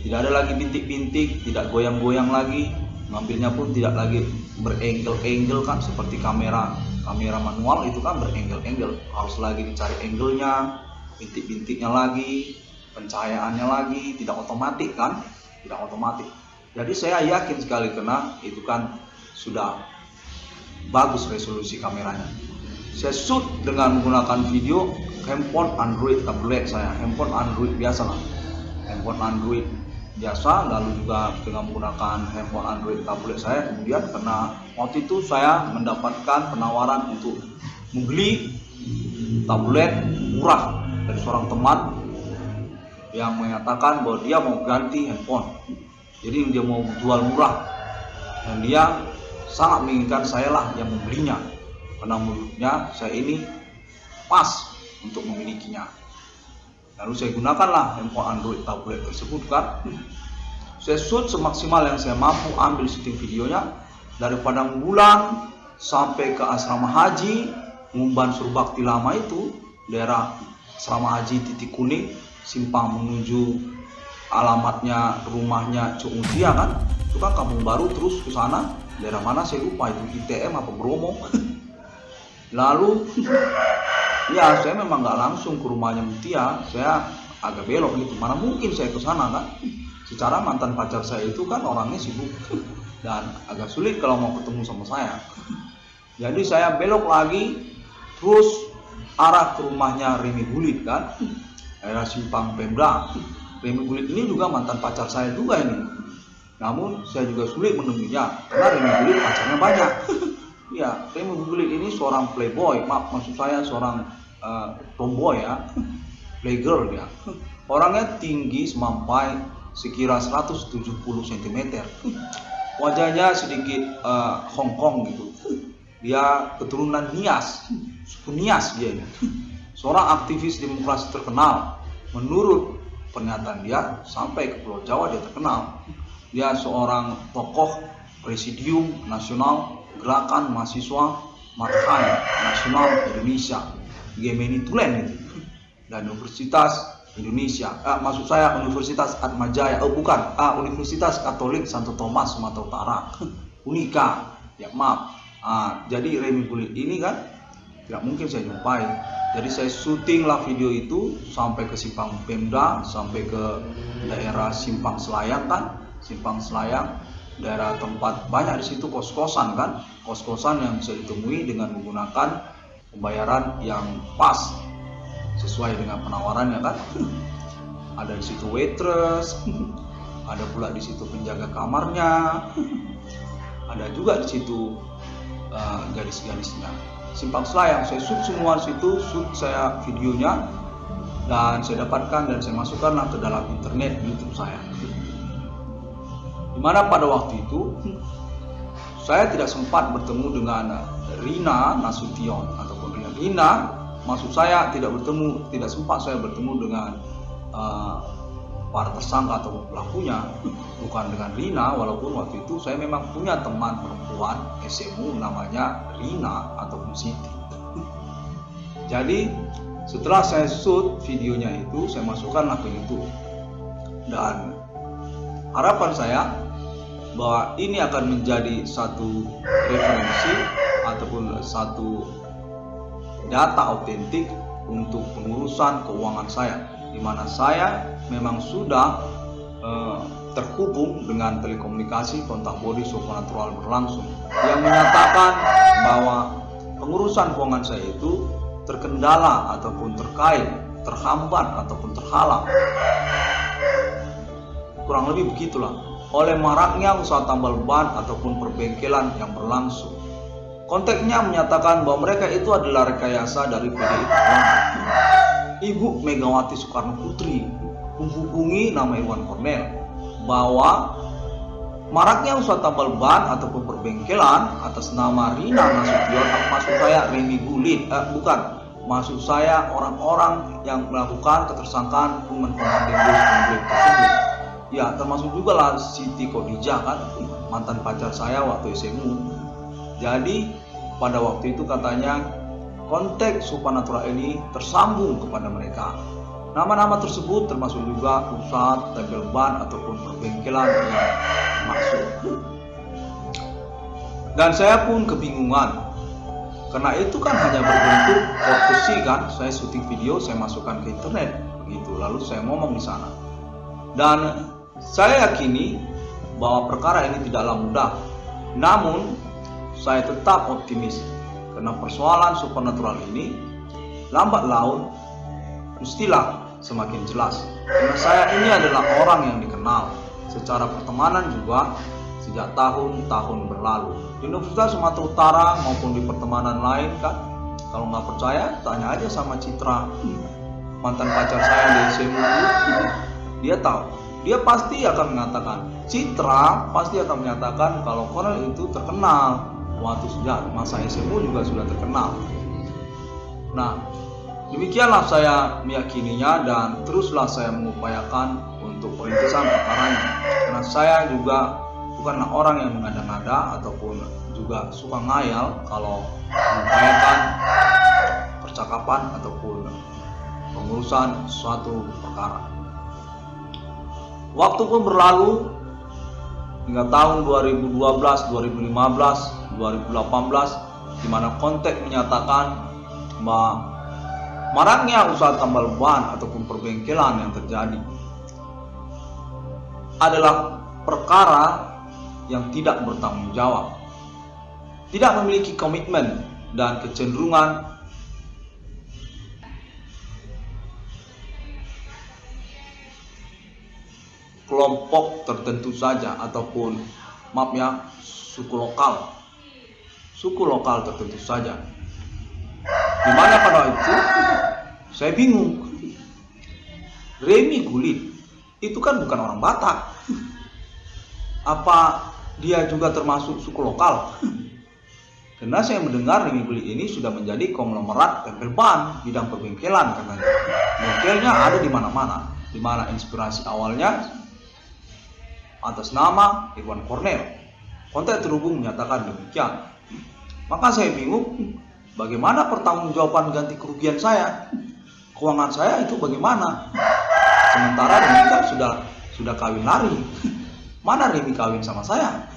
S1: tidak ada lagi bintik-bintik, tidak goyang-goyang lagi, ngambilnya pun tidak lagi berangle-angle kan, seperti kamera manual itu kan berangle-angle, harus lagi dicari angle-nya, bintik-bintiknya lagi, pencahayaannya lagi, tidak otomatis kan, tidak otomatis. Jadi saya yakin sekali karena itu kan sudah bagus resolusi kameranya. Saya shoot dengan menggunakan video handphone Android tablet saya, handphone Android biasa lah, handphone Android biasa, lalu juga dengan menggunakan handphone Android tablet saya. Kemudian karena waktu itu saya mendapatkan penawaran untuk membeli tablet murah dari seorang teman yang menyatakan bahwa dia mau ganti handphone, jadi dia mau jual murah dan dia sangat menginginkan saya lah yang membelinya karena menurutnya saya ini pas untuk memilikinya. Lalu saya gunakanlah handphone Android tablet tersebut kan. Saya shoot semaksimal yang saya mampu, ambil syuting videonya dari Padang Bulan sampai ke asrama haji Ngumban Surbakti lama itu, daerah asrama haji Titik Kuning, simpang menuju alamatnya rumahnya Cuk Mutia kan. Itu kan Kampung Baru, terus ke sana daerah mana saya lupa, itu ITM apa Bromo. Lalu ya saya memang nggak langsung ke rumahnya Mutia, saya agak belok gitu, mana mungkin saya ke sana kan. Secara mantan pacar saya itu kan orangnya sibuk dan agak sulit kalau mau ketemu sama saya. Jadi saya belok lagi terus arah ke rumahnya Remi Gulit kan, daerah Simpang Pemda. Remi Gulit ini juga mantan pacar saya juga ini. Namun saya juga sulit menemuinya karena Remi Gulit pacarnya banyak. Ya, Remi Gulit ini seorang playboy, maksud saya seorang tomboy ya, playgirl dia. Orangnya tinggi sampai sekira 170 cm. Wajahnya sedikit Hongkong gitu. Dia keturunan Nias, suku Nias dia ini. Seorang aktivis demokrasi terkenal. Menurut pernyataan dia, sampai ke Pulau Jawa dia terkenal. Dia seorang tokoh Presidium Nasional Gerakan Mahasiswa Matahari Nasional Indonesia, Gemini Tulen itu, dan Universitas Indonesia, maksud saya Universitas Atmajaya, Universitas Katolik Santo Thomas Sumatera Utara, Unika, ya maaf. Jadi Remi Gulit ini kan tidak mungkin saya jumpai. Jadi saya syuting lah video itu sampai ke Simpang Pemda, sampai ke daerah Simpang Selayang kan, Simpang Selayang, daerah tempat banyak di situ kos-kosan kan, kos-kosan yang bisa ditemui dengan menggunakan pembayaran yang pas sesuai dengan penawarannya kan. Ada di situ waitress, ada pula di situ penjaga kamarnya, ada juga di situ gadis-gadisnya. Simpang Selayang saya shoot semua di situ, shoot saya videonya dan saya dapatkan dan saya masukkanlah ke dalam internet YouTube saya. Dimana pada waktu itu saya tidak sempat bertemu dengan Rina Nasution ataupun Rina, maksud saya tidak sempat saya bertemu dengan para tersangka atau pelakunya, bukan dengan Rina, walaupun waktu itu saya memang punya teman perempuan SMU namanya Rina ataupun Siti. Jadi setelah saya shoot videonya itu, saya masukkanlah ke YouTube dan harapan saya bahwa ini akan menjadi satu referensi ataupun satu data otentik untuk pengurusan keuangan saya, di mana saya memang sudah terhubung dengan telekomunikasi kontak bodi supernatural berlangsung yang menyatakan bahwa pengurusan keuangan saya itu terkendala ataupun terhambat ataupun terhalang, kurang lebih begitulah, oleh maraknya usaha tambal ban ataupun perbengkelan yang berlangsung. Konteksnya menyatakan bahwa mereka itu adalah rekayasa dari PDI Perjuangan. Ibu Megawati Soekarno Putri menghubungi nama Iwan Kornel bahwa maraknya usaha tambal ban ataupun perbengkelan atas nama Rina Nasution, maksud saya Remi Gulit, maksud saya orang-orang yang melakukan ketersangkaan pengumpulan bos tersebut. Ya, termasuk juga lah Siti Khadijah kan, mantan pacar saya waktu SMU. Jadi pada waktu itu katanya
S2: kontak supernatural ini tersambung kepada mereka. Nama-nama tersebut termasuk juga usaha tempel ban ataupun perbengkelan yang masuk. Dan saya pun kebingungan, karena itu kan hanya berbentuk courtesy kan, saya syuting video, saya masukkan ke internet, begitu. Lalu saya ngomong di sana. Dan saya yakini bahwa perkara ini tidaklah mudah. Namun saya tetap optimis, karena persoalan supernatural ini lambat laun mestilah semakin jelas. Karena saya ini adalah orang yang dikenal secara pertemanan juga sejak tahun-tahun berlalu di Universitas Sumatera Utara maupun di pertemanan lain kan. Kalau nggak percaya, tanya aja sama Citra, mantan pacar saya di SMU. Dia tahu, dia pasti akan mengatakan, Citra pasti akan menyatakan kalau Cornel itu terkenal waktu sejak masa SMU juga sudah terkenal. Nah, demikianlah saya meyakininya dan teruslah saya mengupayakan untuk perintisan perkaranya. Karena saya juga bukanlah orang yang mengada-ngada ataupun juga suka ngayal kalau mengupayakan percakapan ataupun pengurusan suatu perkara. Waktu pun berlalu hingga tahun 2012, 2015, 2018 di mana kontak menyatakan bahwa maraknya usaha tambal ban ataupun perbengkelan yang terjadi adalah perkara yang tidak bertanggung jawab, tidak memiliki komitmen dan kecenderungan kelompok tertentu saja ataupun maaf ya, suku lokal tertentu saja. Dimana pada itu saya bingung, Remy Gulit itu kan bukan orang Batak, apa dia juga termasuk suku lokal? Karena saya mendengar Remy Gulit ini sudah menjadi konglomerat tempel ban bidang perbengkelan katanya. Bengkelnya ada di mana-mana, di mana inspirasi awalnya atas nama Irwan Cornel. Kontak terhubung menyatakan demikian. Maka saya bingung, bagaimana pertanggungjawaban ganti kerugian saya? Keuangan saya itu bagaimana? Sementara Remy kan sudah kawin lari. Mana Remy kawin sama saya?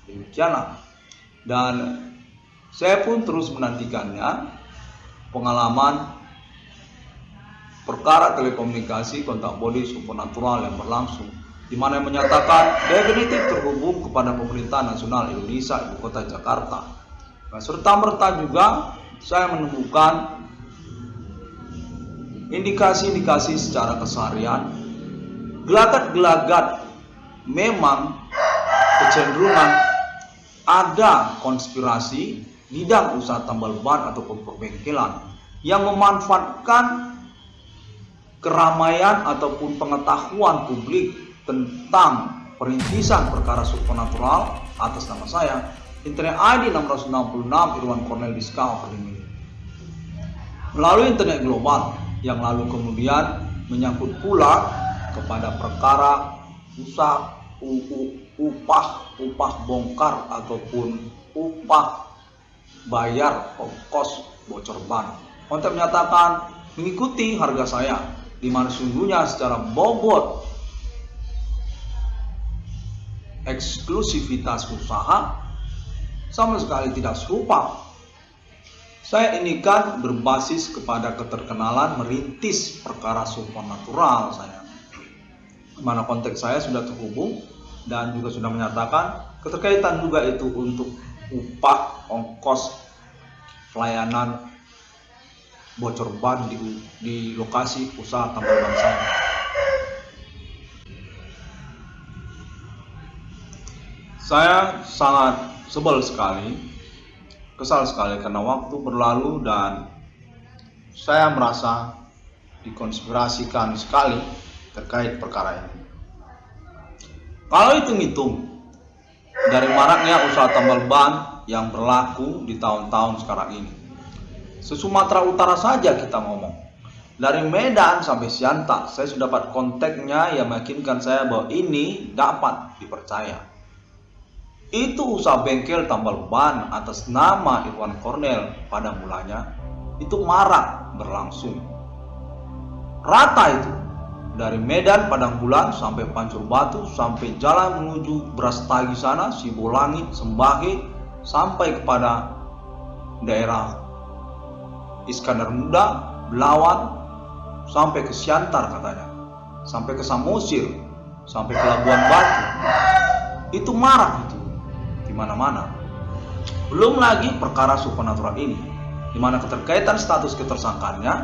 S2: Demikianlah. Dan saya pun terus menantikannya pengalaman perkara telekomunikasi kontak body supernatural yang berlangsung, di mana yang menyatakan definitif terhubung kepada pemerintah nasional Indonesia ibu kota Jakarta. Nah, serta merta juga saya menemukan indikasi-indikasi secara keseharian, gelagat-gelagat memang kecenderungan ada konspirasi bidang usaha tambal ban ataupun perbengkelan yang memanfaatkan keramaian ataupun pengetahuan publik tentang perintisan perkara supernatural atas nama saya, internet ID 666 Irwan Cornel Discovery ini, melalui internet global yang lalu kemudian menyangkut pula kepada perkara upah bongkar ataupun upah bayar ongkos bocor ban. Kontak menyatakan mengikuti harga saya, di mana sungguhnya secara bobot eksklusivitas usaha sama sekali tidak serupa. Saya ini kan berbasis kepada keterkenalan merintis perkara supernatural saya, mana konteks saya sudah terhubung dan juga sudah menyatakan keterkaitan juga itu untuk upah ongkos pelayanan bocor ban di lokasi usaha tambal ban saya. Saya sangat sebel sekali, kesal sekali karena waktu berlalu dan saya merasa dikonspirasikan sekali terkait perkara ini. Kalau hitung-hitung dari maraknya usaha tambal ban yang berlaku di tahun-tahun sekarang ini, se-Sumatera Utara saja kita ngomong, dari Medan sampai Siantar, saya sudah dapat kontaknya yang meyakinkan saya bahwa ini dapat dipercaya. Itu usaha bengkel tambal ban atas nama Irwan Cornel pada mulanya itu marak berlangsung. Rata itu, dari Medan Padang Bulan sampai Pancur Batu, sampai jalan menuju Brastagi sana, Sibolangit, Sembahe, sampai kepada daerah Iskandar Muda, Belawan, sampai ke Siantar katanya, sampai ke Samosir, sampai ke Labuan Batu. Itu marak itu di mana-mana. Belum lagi perkara supernatural ini, di mana keterkaitan status ketersangkaannya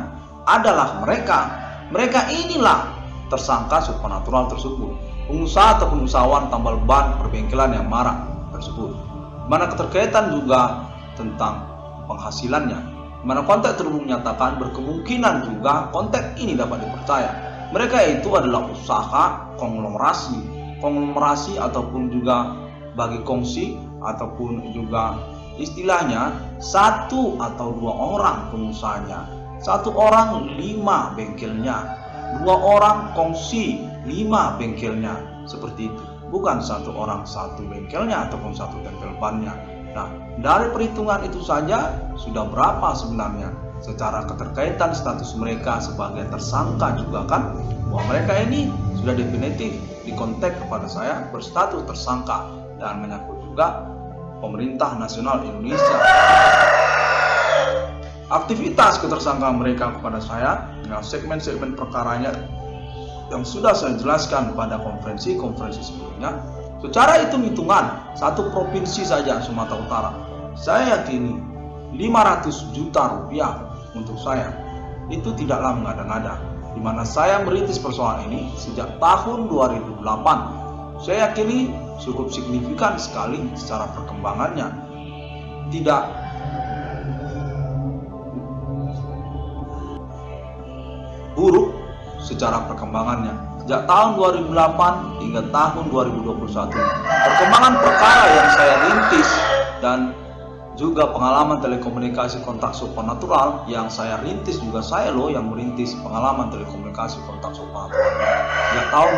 S2: adalah mereka inilah tersangka supernatural tersebut, pengusaha ataupun usahawan tambal ban perbengkelan yang marak tersebut, di mana keterkaitan juga tentang penghasilannya, di mana konteks tersebut menyatakan berkemungkinan juga konteks ini dapat dipercaya. Mereka itu adalah usaha konglomerasi ataupun juga bagi kongsi ataupun juga istilahnya 1 atau 2 orang pengusahanya, 1 orang 5 bengkelnya, 2 orang kongsi 5 bengkelnya, seperti itu. Bukan 1 orang 1 bengkelnya ataupun 1 bengkel bannya. Nah, dari perhitungan itu saja sudah berapa sebenarnya secara keterkaitan status mereka sebagai tersangka juga kan, bahwa mereka ini sudah definitif dikontak kepada saya berstatus tersangka dan menyangkut juga pemerintah nasional Indonesia. Aktivitas ketersangkaan mereka kepada saya dengan segmen-segmen perkaranya yang sudah saya jelaskan pada konferensi sebelumnya. Secara hitung-hitungan 1 provinsi saja Sumatera Utara, saya yakini 500 juta rupiah untuk saya. Itu tidaklah mengada-ngada, di mana saya merintis persoalan ini sejak tahun 2008. Saya yakini cukup signifikan sekali secara perkembangannya. Tidak buruk secara perkembangannya. Sejak tahun 2008 hingga tahun 2021, perkembangan perkara yang saya rintis dan juga pengalaman telekomunikasi kontak supernatural yang saya rintis juga saya loh yang merintis pengalaman telekomunikasi kontak supernatural sejak tahun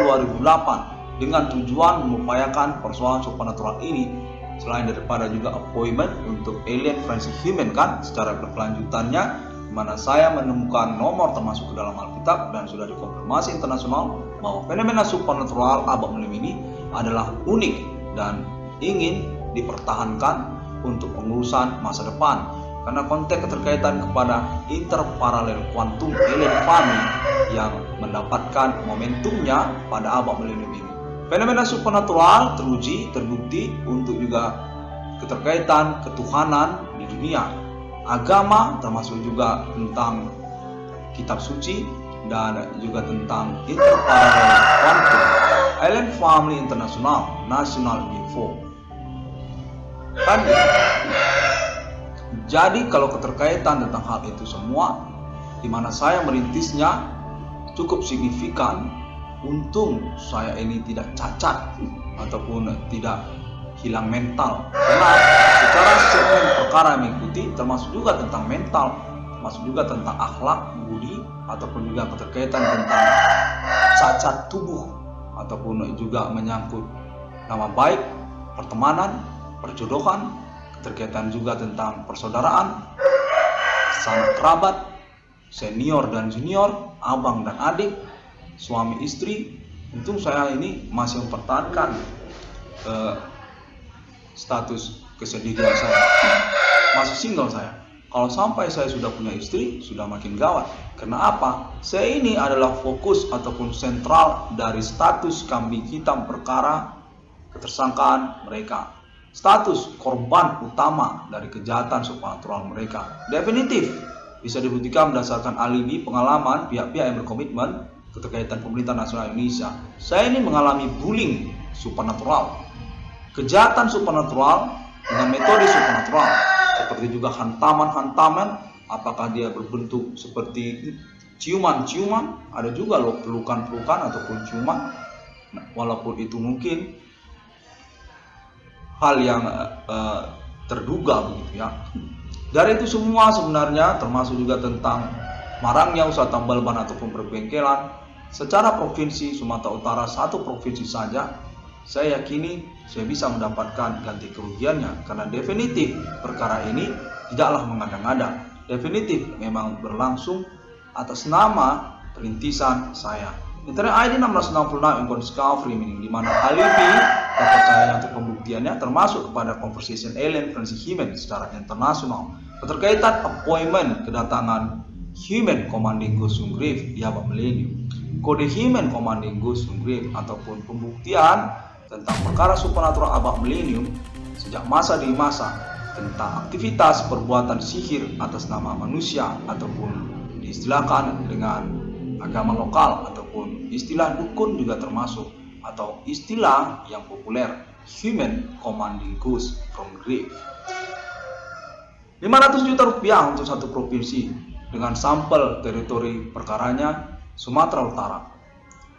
S2: 2008 dengan tujuan mengupayakan persoalan supernatural ini, selain daripada juga appointment untuk alien forensic human kan secara berkelanjutannya, di mana saya menemukan nomor termasuk ke dalam Alkitab dan sudah dikonfirmasi internasional bahwa fenomena supernatural abad milenium ini adalah unik dan ingin dipertahankan untuk pengurusan masa depan, karena konteks keterkaitan kepada interparalel quantum alien family yang mendapatkan momentumnya pada abad milenium ini. Fenomena supernatural terbukti untuk juga keterkaitan ketuhanan di dunia, agama, termasuk juga tentang kitab suci dan juga tentang interparallel quantum alien family internasional national info. Kan? Jadi kalau keterkaitan tentang hal itu semua, di mana saya merintisnya cukup signifikan, untung saya ini tidak cacat ataupun tidak hilang mental, karena secara segmen perkara yang mengikuti termasuk juga tentang mental, termasuk juga tentang akhlak, budi, ataupun juga keterkaitan tentang cacat tubuh, ataupun juga menyangkut nama baik, pertemanan, perjodohan, keterkaitan juga tentang persaudaraan, sanak kerabat, senior dan junior, abang dan adik, suami istri. Untung saya ini masih mempertahankan status kesendirian saya, masih single saya. Kalau sampai saya sudah punya istri, sudah makin gawat. Karena apa? Saya ini adalah fokus ataupun sentral dari status kambing hitam perkara ketersangkaan mereka, status korban utama dari kejahatan supernatural mereka. Definitif bisa dibuktikan berdasarkan alibi pengalaman pihak-pihak yang berkomitmen keterkaitan pemerintah nasional Indonesia. Saya ini mengalami bullying supernatural, kejahatan supernatural dengan metode supernatural, seperti juga hantaman-hantaman, apakah dia berbentuk seperti ciuman-ciuman, ada juga loh pelukan-pelukan ataupun ciuman, walaupun itu mungkin hal yang terduga begitu ya. Dari itu semua sebenarnya termasuk juga tentang maraknya usaha tambal ban ataupun perbengkelan secara provinsi Sumatera Utara, 1 provinsi saja. Saya yakini saya bisa mendapatkan ganti kerugiannya, karena definitif perkara ini tidaklah mengada-ngada. definitif memang berlangsung atas nama perintisan saya. Internet ID 1666 Income Discovery, di mana alibi kepercayaan untuk pembuktiannya termasuk kepada conversation alien Francis Human secara internasional, keterkaitan appointment kedatangan Human Commanding Go Sunggrave di abad milenium, kode Human Commanding Go Sunggrave ataupun pembuktian tentang perkara supernatural abad milenium sejak masa demi masa, tentang aktivitas perbuatan sihir atas nama manusia ataupun diistilahkan dengan agama lokal ataupun istilah dukun juga termasuk, atau istilah yang populer Human Commanding Ghost from Grave. 500 juta rupiah untuk satu provinsi dengan sampel teritori perkaranya Sumatera Utara.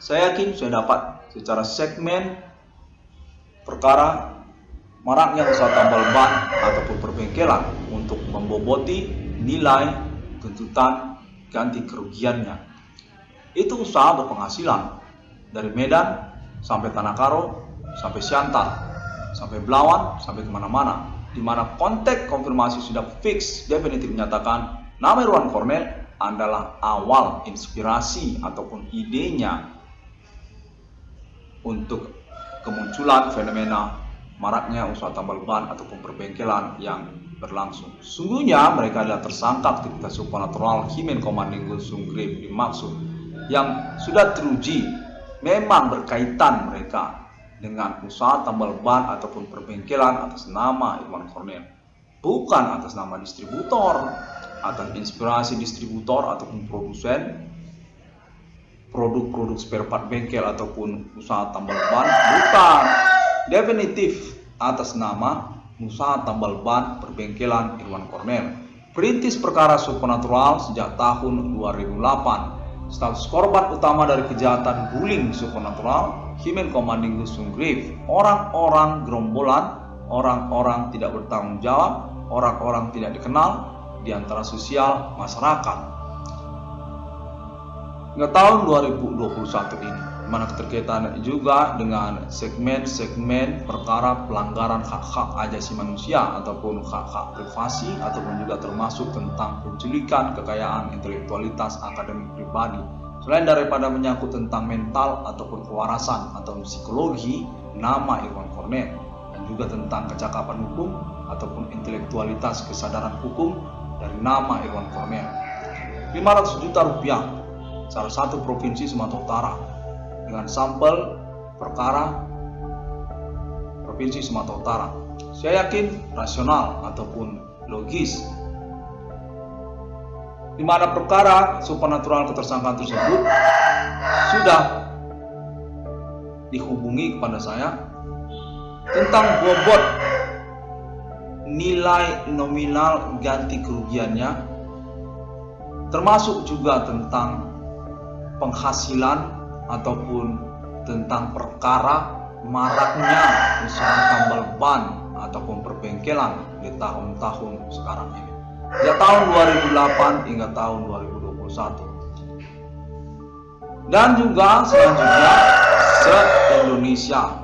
S2: Saya yakin saya dapat secara segmen perkara maraknya usaha tambal ban ataupun perbengkelan untuk memboboti nilai tuntutan ganti kerugiannya. Itu usaha berpenghasilan dari Medan sampai Tanah Karo, sampai Siantar, sampai Belawan, sampai kemana-mana, di mana konteks konfirmasi sudah fix definitif menyatakan nama Irwan Cornel adalah awal inspirasi ataupun idenya untuk kemunculan fenomena maraknya usaha tambal ban ataupun perbengkelan yang berlangsung. Sungguhnya mereka adalah tersangka aktivitas supernatural Human Commanding Go Sunggrave dimaksud, yang sudah teruji memang berkaitan mereka dengan usaha tambal ban ataupun perbengkelan atas nama Irwan Cornel, bukan atas nama distributor, atas inspirasi distributor ataupun produsen produk-produk spare part bengkel ataupun usaha tambal ban, bukan, definitif atas nama usaha tambal ban perbengkelan Irwan Cornel. Perintis perkara supernatural sejak tahun 2008. Status korban utama dari kejahatan bullying supernatural Human Commanding Go Sunggrave, orang-orang gerombolan, orang-orang tidak bertanggung jawab, orang-orang tidak dikenal di antara sosial masyarakat. Hingga tahun 2021 ini, mana keterkaitan juga dengan segmen-segmen perkara pelanggaran hak-hak ajasi manusia ataupun hak-hak privasi, ataupun juga termasuk tentang penculikan kekayaan intelektualitas akademik pribadi. Selain daripada menyangkut tentang mental ataupun kewarasan atau psikologi nama Irwan Cornel, dan juga tentang kecakapan hukum ataupun intelektualitas kesadaran hukum dari nama Irwan Cornel. 500 juta rupiah salah satu provinsi Sumatera Utara dengan sampel perkara provinsi Sumatera Utara. Saya yakin rasional ataupun logis, di mana perkara supernatural ketersangkaan tersebut sudah dihubungi kepada saya tentang bobot nilai nominal ganti kerugiannya, termasuk juga tentang penghasilan ataupun tentang perkara maraknya usaha tambal ban ataupun perbengkelan di tahun-tahun sekarang ini, sejak tahun 2008 hingga tahun 2021, dan juga selanjutnya se-Indonesia,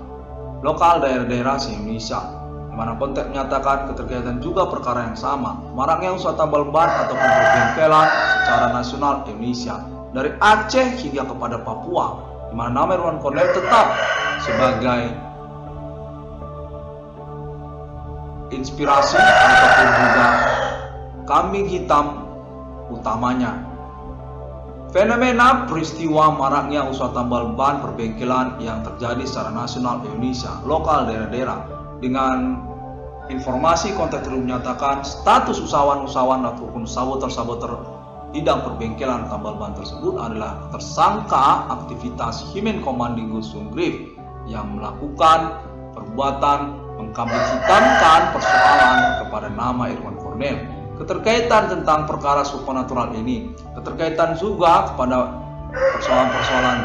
S2: lokal daerah-daerah se-Indonesia, di mana konteks menyatakan keterkaitan juga perkara yang sama, maraknya usaha tambal ban ataupun perbengkelan secara nasional Indonesia, dari Aceh hingga kepada Papua, di mana nama Irwan Cornel tetap sebagai inspirasi ataupun juga kambing hitam utamanya. Fenomena peristiwa maraknya usaha tambal ban perbengkelan yang terjadi secara nasional Indonesia, lokal daerah-daerah, dengan informasi konteks menyatakan status usahawan-usahawan ataupun saboter-saboter bidang perbengkelan tambal ban tersebut adalah tersangka aktivitas Human Commanding Go Sunggrave yang melakukan perbuatan mengkambing hitamkan persoalan kepada nama Irwan Cornel. Keterkaitan tentang perkara supernatural ini, keterkaitan juga kepada persoalan-persoalan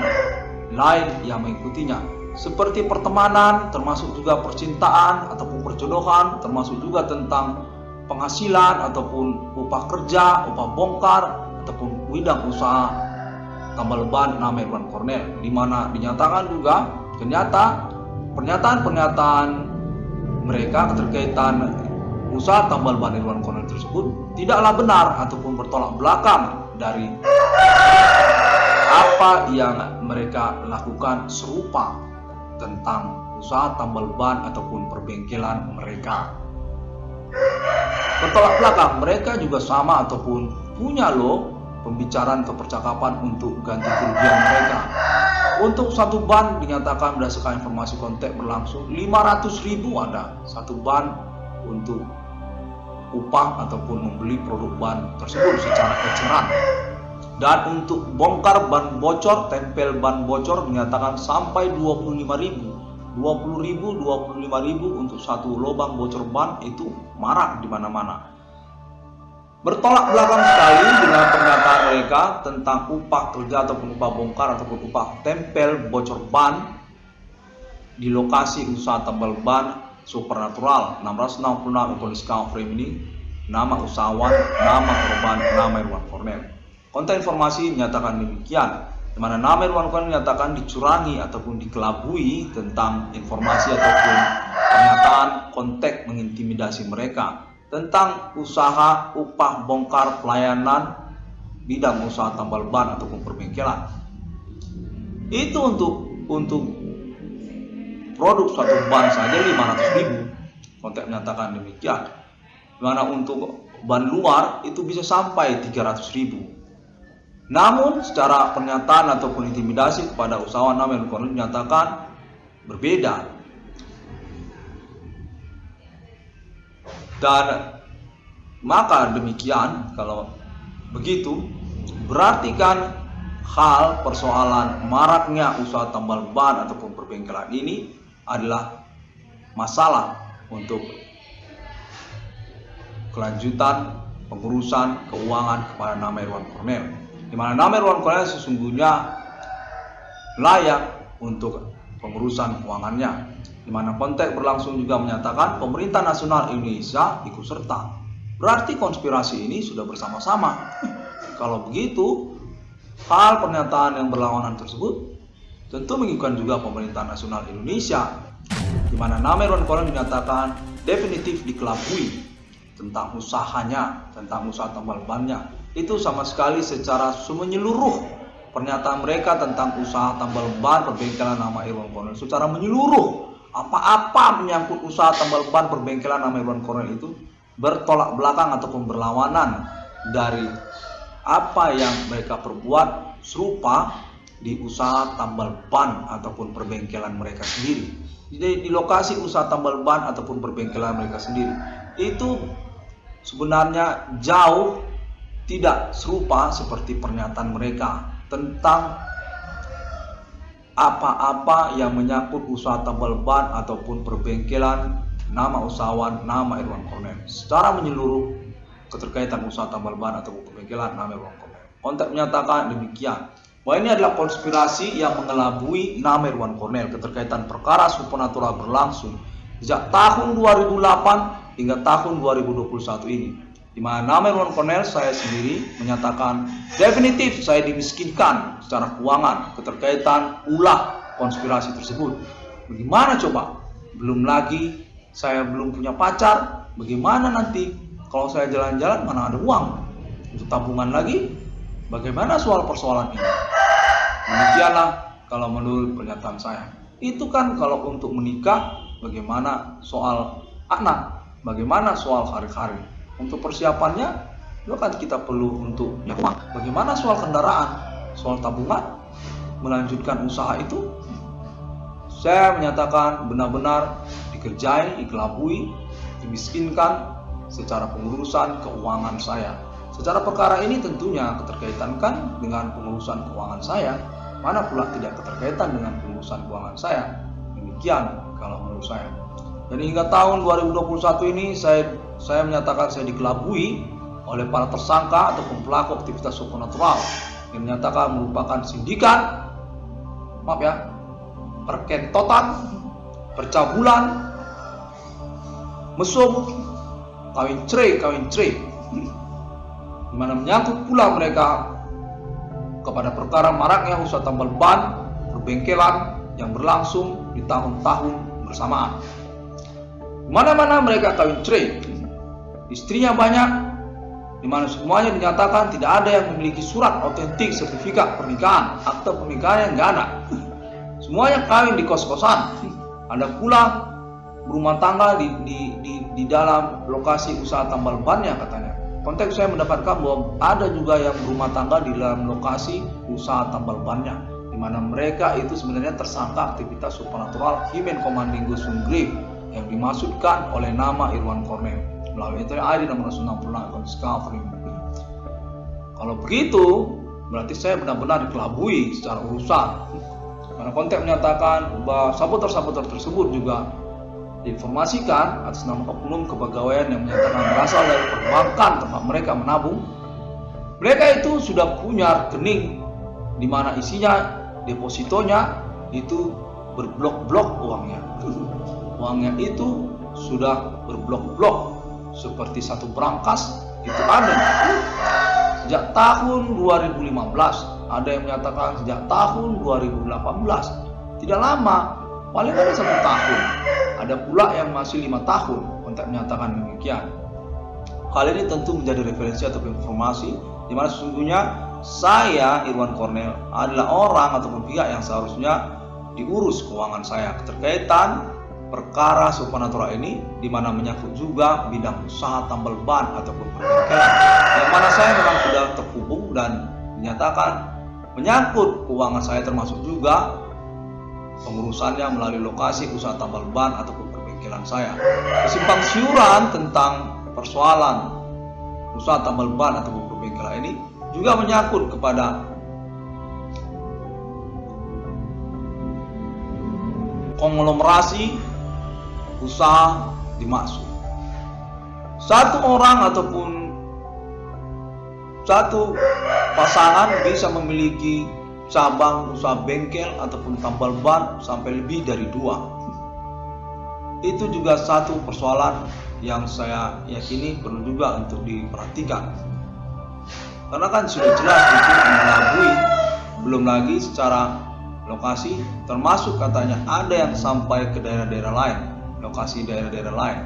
S2: lain yang mengikutinya, seperti pertemanan, termasuk juga percintaan ataupun perjodohan, termasuk juga tentang penghasilan ataupun upah kerja, upah bongkar ataupun bidang usaha tambal ban nama Irwan Cornel, di mana dinyatakan juga ternyata pernyataan-pernyataan mereka keterkaitan usaha tambal ban Irwan Cornell tersebut tidaklah benar ataupun bertolak belakang dari apa yang mereka lakukan serupa tentang usaha tambal ban ataupun perbengkelan mereka. Bertolak belakang, mereka juga sama ataupun punya pembicaraan atau percakapan untuk ganti kerugian mereka. Untuk satu ban dinyatakan berdasarkan informasi kontak berlangsung 500.000 ada satu ban untuk upah ataupun membeli produk ban tersebut secara eceran. Dan untuk bongkar ban bocor, tempel ban bocor dinyatakan sampai 25.000 untuk satu lubang bocor ban itu marak di mana-mana. Bertolak belakang sekali dengan pernyataan mereka tentang upah kerja ataupun upah bongkar ataupun upah tempel bocor ban di lokasi usaha tambal ban Supernatural 666 Police Frame ini, nama usahawan, nama korban, nama Irwan Cornell. Konten informasi menyatakan demikian, di mana nama Irwan Cornell menyatakan dicurangi ataupun dikelabui tentang informasi ataupun pernyataan kontak mengintimidasi mereka tentang usaha upah bongkar pelayanan bidang usaha tambal ban ataupun perbengkelan. Itu untuk produk satu ban saja 500.000, kontak menyatakan demikian. Dimana untuk ban luar itu bisa sampai 300.000. Namun secara pernyataan ataupun intimidasi kepada usahawan nama Irwan Cornell menyatakan berbeda. Dan maka demikian, kalau begitu berarti kan hal persoalan maraknya usaha tambal ban ataupun perbengkelan ini adalah masalah untuk kelanjutan pengurusan keuangan kepada nama Irwan Cornell, di mana nama Irwan Cornell sesungguhnya layak untuk pengurusan keuangannya, di mana konteks berlangsung juga menyatakan pemerintah nasional Indonesia ikut serta. Berarti konspirasi ini sudah bersama-sama. Kalau begitu, hal pernyataan yang berlawanan tersebut tentu menginginkan juga pemerintah nasional Indonesia, di mana nama Irwan Cornell dinyatakan definitif dikelabui tentang usahanya, tentang usaha tambal bannya. Itu sama sekali secara menyeluruh pernyataan mereka tentang usaha tambal ban perbengkelan nama Irwan Cornell secara menyeluruh. Apa-apa menyangkut usaha tambal ban perbengkelan nama Irwan Cornell itu bertolak belakang ataupun berlawanan dari apa yang mereka perbuat serupa di usaha tambal ban ataupun perbengkelan mereka sendiri. Jadi di lokasi usaha tambal ban ataupun perbengkelan mereka sendiri itu sebenarnya jauh tidak serupa seperti pernyataan mereka tentang apa-apa yang menyangkut usaha tambal ban ataupun perbengkelan nama usahawan nama Irwan Cornell. Secara menyeluruh keterkaitan usaha tambal ban ataupun perbengkelan nama Irwan Cornell. Kontak menyatakan demikian, bahwa ini adalah konspirasi yang mengelabui nama Irwan Cornell keterkaitan perkara supernatural berlangsung sejak tahun 2008 hingga tahun 2021 ini. Di mana nama Irwan Cornell saya sendiri menyatakan definitif saya dimiskinkan secara keuangan keterkaitan ulah konspirasi tersebut. Bagaimana coba? Belum lagi saya belum punya pacar. Bagaimana nanti kalau saya jalan-jalan mana ada uang untuk tabungan lagi? Bagaimana soal persoalan ini? Demikianlah kalau menurut pernyataan saya. Itu kan kalau untuk menikah, bagaimana soal anak? Bagaimana soal hari-hari? Untuk persiapannya, itu kan kita perlu untuk uang. Bagaimana soal kendaraan, soal tabungan, melanjutkan usaha itu? Saya menyatakan benar-benar dikerjai, dikelabui, dimiskinkan secara pengurusan keuangan saya. Secara perkara ini tentunya keterkaitan kan dengan pengurusan keuangan saya. Mana pula tidak keterkaitan dengan pengurusan keuangan saya. Demikian kalau menurut saya. Dan hingga tahun 2021 ini saya menyatakan saya dikelabui oleh para tersangka ataupun pelaku aktivitas supernatural yang menyatakan merupakan sindikat, perkentotan, percabulan, mesum, kawin cerai, di mana menyangkut pula mereka kepada perkara maraknya usaha tambal ban perbengkelan yang berlangsung di tahun-tahun bersamaan. Mana-mana mereka kawin cerai, istrinya banyak, di mana semuanya dinyatakan tidak ada yang memiliki surat otentik sertifikat pernikahan, akte pernikahan yang nggak ada. Semuanya kawin di kos-kosan. Ada pula berumah tangga di dalam lokasi usaha tambal bannya katanya. Konteks saya mendapatkan bahwa ada juga yang berumah tangga di dalam lokasi usaha tambal bannya, di mana mereka itu sebenarnya tersangka aktivitas supernatural Human Commanding Ghost Grave yang dimaksudkan oleh nama Irwan Cornel melalui ID nomor 166 Discovery. Kalau begitu, berarti saya benar-benar dikelabui secara urusan. Karena konteks menyatakan bahwa saboteur-saboteur tersebut juga diinformasikan atas nama oknum kepegawaian yang menyatakan berasal dari perbankan tempat mereka menabung. Mereka itu sudah punya rekening di mana isinya depositonya itu berblok-blok uangnya. Uangnya itu sudah berblok-blok seperti satu brankas itu ada. Sejak tahun 2015, ada yang menyatakan sejak tahun 2018. Tidak lama, paling ada 1 tahun. Ada pula yang masih 5 tahun untuk menyatakan demikian. Hal ini tentu menjadi referensi atau informasi di mana sesungguhnya saya Irwan Cornel adalah orang ataupun pihak yang seharusnya diurus keuangan saya. Keterkaitan perkara supernatural ini di mana menyangkut juga bidang usaha tambal ban ataupun perbengkelan, yang mana saya memang sudah terhubung dan dinyatakan menyangkut keuangan saya, termasuk juga pengurusannya melalui lokasi usaha tambal ban ataupun perbengkelan saya. Kesimpang siuran tentang persoalan usaha tambal ban ataupun perbengkelan ini juga menyangkut kepada konglomerasi usaha dimaksud. Satu orang ataupun satu pasangan bisa memiliki cabang usaha bengkel ataupun tambal ban sampai lebih dari 2. Itu juga satu persoalan yang saya yakini perlu juga untuk diperhatikan. Karena kan sudah jelas itu mengelabui, belum lagi secara lokasi, termasuk katanya ada yang sampai ke daerah-daerah lain, lokasi daerah-daerah lain,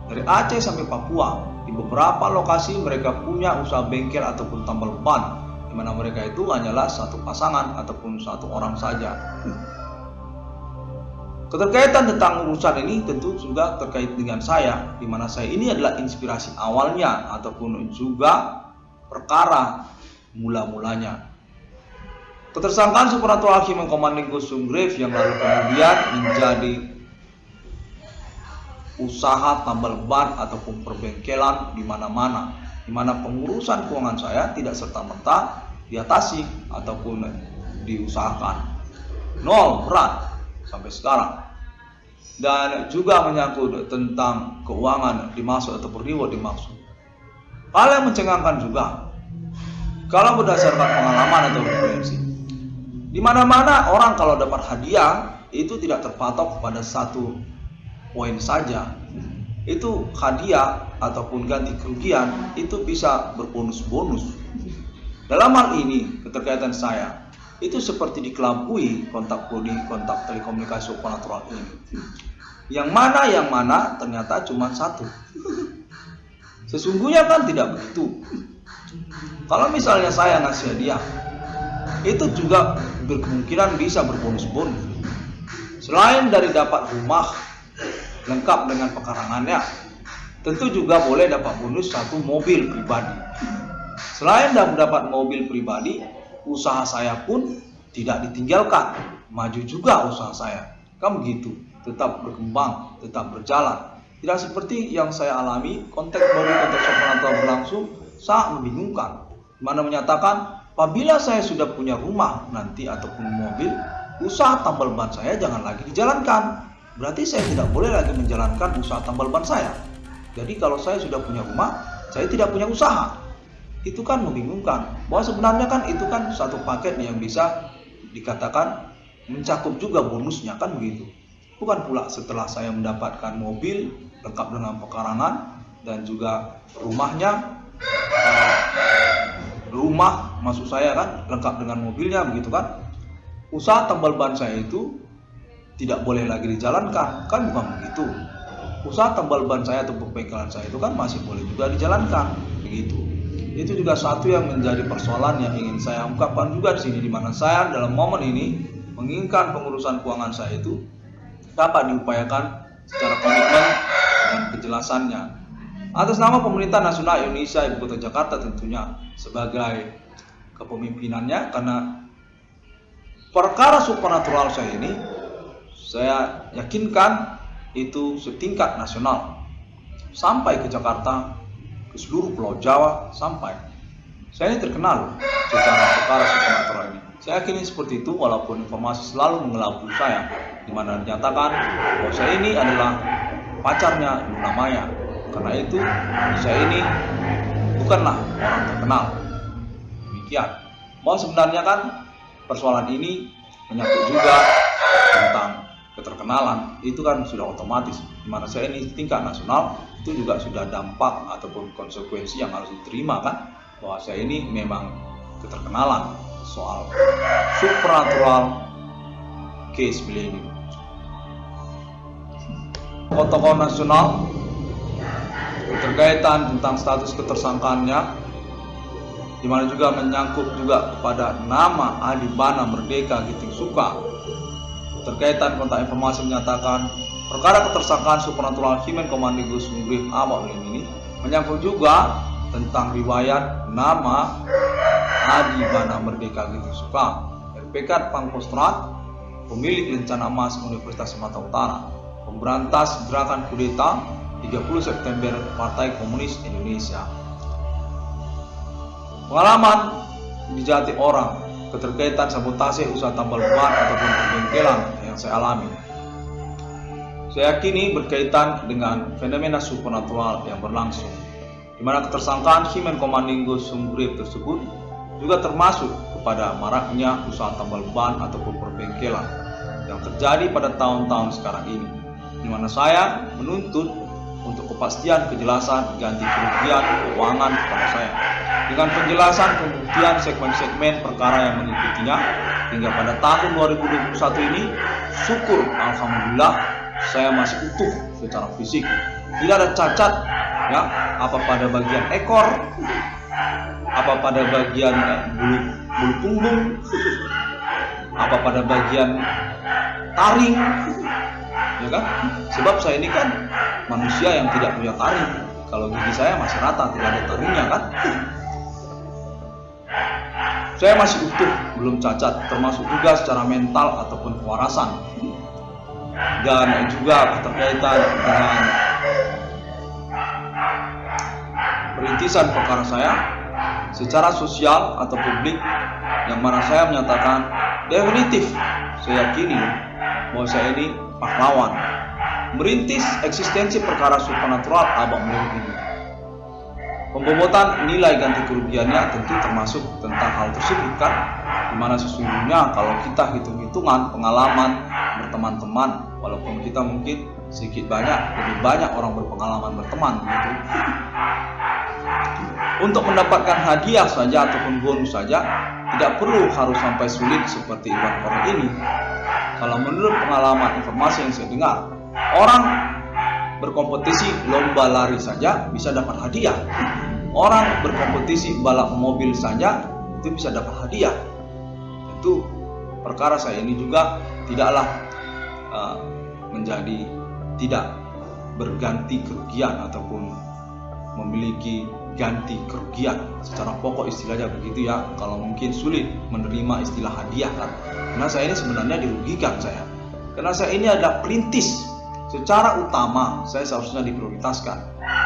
S2: dari Aceh sampai Papua. Di beberapa lokasi mereka punya usaha bengkel ataupun tambal ban, di mana mereka itu hanyalah satu pasangan ataupun satu orang saja. Keterkaitan tentang urusan ini tentu juga terkait dengan saya, di mana saya ini adalah inspirasi awalnya ataupun juga perkara mula-mulanya. Ketersangkaan supernatural Human Commanding Ghost Grave yang lalu kemudian menjadi usaha tambal ban ataupun perbengkelan di mana-mana, di mana pengurusan keuangan saya tidak serta-merta diatasi ataupun diusahakan. 0 berat sampai sekarang. Dan juga menyangkut tentang keuangan dimaksud ataupun reward dimaksud. Hal yang mencengangkan juga, kalau berdasarkan pengalaman atau referensi, di mana-mana orang kalau dapat hadiah itu tidak terpatok pada satu poin saja. Itu hadiah ataupun ganti kerugian itu bisa berbonus-bonus. Dalam hal ini keterkaitan saya itu seperti dikelabui kontak telekomunikasi supernatural ini. Yang mana ternyata cuma satu. Sesungguhnya kan tidak begitu. Kalau misalnya saya ngasih hadiah, itu juga berkemungkinan bisa berbonus-bonus. Selain dari dapat rumah lengkap dengan pekarangannya, tentu juga boleh dapat bonus 1 mobil pribadi. Selain dapat mobil pribadi, usaha saya pun tidak ditinggalkan, maju juga usaha saya. Kan begitu, tetap berkembang, tetap berjalan. Tidak seperti yang saya alami, konteks supernatural berlangsung sangat membingungkan, mana menyatakan apabila saya sudah punya rumah nanti ataupun mobil, usaha tambal ban saya jangan lagi dijalankan. Berarti saya tidak boleh lagi menjalankan usaha tambal ban saya. Jadi kalau saya sudah punya rumah, saya tidak punya usaha. Itu kan membingungkan. Bahwa sebenarnya kan itu kan satu paket yang bisa dikatakan mencakup juga bonusnya, kan begitu. Bukan pula setelah saya mendapatkan mobil lengkap dengan pekarangan dan juga rumahnya, rumah maksud saya kan lengkap dengan mobilnya begitu kan. Usaha tambal ban saya itu tidak boleh lagi dijalankan, kan bukan begitu. usaha tambal ban saya atau bengkelan saya itu kan masih boleh juga dijalankan begitu. Itu juga satu yang menjadi persoalan yang ingin saya ungkapkan juga di sini, di mana saya dalam momen ini menginginkan pengurusan keuangan saya itu dapat diupayakan secara komitmen dan kejelasannya. Atas nama Pemerintah Nasional Indonesia Ibu Kota Jakarta tentunya sebagai kepemimpinannya, karena perkara supernatural saya ini saya yakinkan itu setingkat nasional sampai ke Jakarta, ke seluruh Pulau Jawa sampai. Saya ini terkenal secara perkara supernatural ini. Saya yakin seperti itu, walaupun informasi selalu mengelabui saya, di mana dinyatakan bahwa saya ini adalah pacarnya Luna Maya. Karena itu saya ini bukanlah orang terkenal. Demikian. Bahwa sebenarnya kan persoalan ini menyangkut juga tentang keterkenalan, itu kan sudah otomatis. Di mana saya ini tingkat nasional, itu juga sudah dampak ataupun konsekuensi yang harus diterima kan, bahwa saya ini memang keterkenalan soal supernatural case milenium. Tokoh nasional berkaitan tentang status ketersangkaannya, di mana juga menyangkut juga kepada nama Adibana Merdeka Giting Suka. Terkaitan kontak informasi menyatakan perkara ketersangkaan supernatural Himen Komandingus Mugrib Abak ini menyangkut juga tentang riwayat nama Adibana Merdeka Giting Suka, RPK Pangkostrat, pemilik rencana emas Universitas Sumatera Utara, pemberantas gerakan kudeta 30 September Partai Komunis Indonesia. Pengalaman dijati orang, keterkaitan sabotase usaha tambal ban ataupun pembengkelan yang saya alami. Saya yakini berkaitan dengan fenomena supernatural yang berlangsung, di mana ketersangkaan Himen Komandingus Mugrib tersebut juga termasuk kepada maraknya usaha tambal ban ataupun perbengkelan yang terjadi pada tahun-tahun sekarang ini, di mana saya menuntut untuk kepastian kejelasan ganti kerugian keuangan kepada saya dengan penjelasan pembuktian segmen-segmen perkara yang mengikutinya hingga pada tahun 2021 ini. Syukur alhamdulillah saya masih utuh secara fisik, tidak ada cacat ya, apa pada bagian ekor, apa pada bagian bulu punggung, apa pada bagian taring, ya kan? Sebab saya ini kan manusia yang tidak punya taring. Kalau gigi saya masih rata, tidak ada taringnya kan? Saya masih utuh, belum cacat, termasuk juga secara mental ataupun kewarasan. Dan juga keterkaitan dengan perintisan perkara saya secara sosial atau publik, yang mana saya menyatakan definitif saya yakini bahwa saya ini pahlawan merintis eksistensi perkara supernatural Abak Milenium ini. Pembobotan nilai ganti kerugiannya tentu termasuk tentang hal tersebut kan, dimana sesungguhnya kalau kita hitung-hitungan pengalaman berteman-teman, walaupun kita mungkin sedikit banyak lebih banyak orang berpengalaman berteman gitu, untuk mendapatkan hadiah saja ataupun bonus saja tidak perlu harus sampai sulit seperti Iwan Korn ini. Kalau menurut pengalaman informasi yang saya dengar, orang berkompetisi lomba lari saja bisa dapat hadiah. Orang berkompetisi balap mobil saja itu bisa dapat hadiah. Itu perkara saya ini juga tidaklah menjadi tidak berganti kerugian ataupun memiliki ganti kerugian secara pokok, istilahnya begitu ya. Kalau mungkin sulit menerima istilah hadiah kan, karena saya ini sebenarnya dirugikan saya, karena saya ini adalah perintis. Secara utama saya seharusnya diprioritaskan.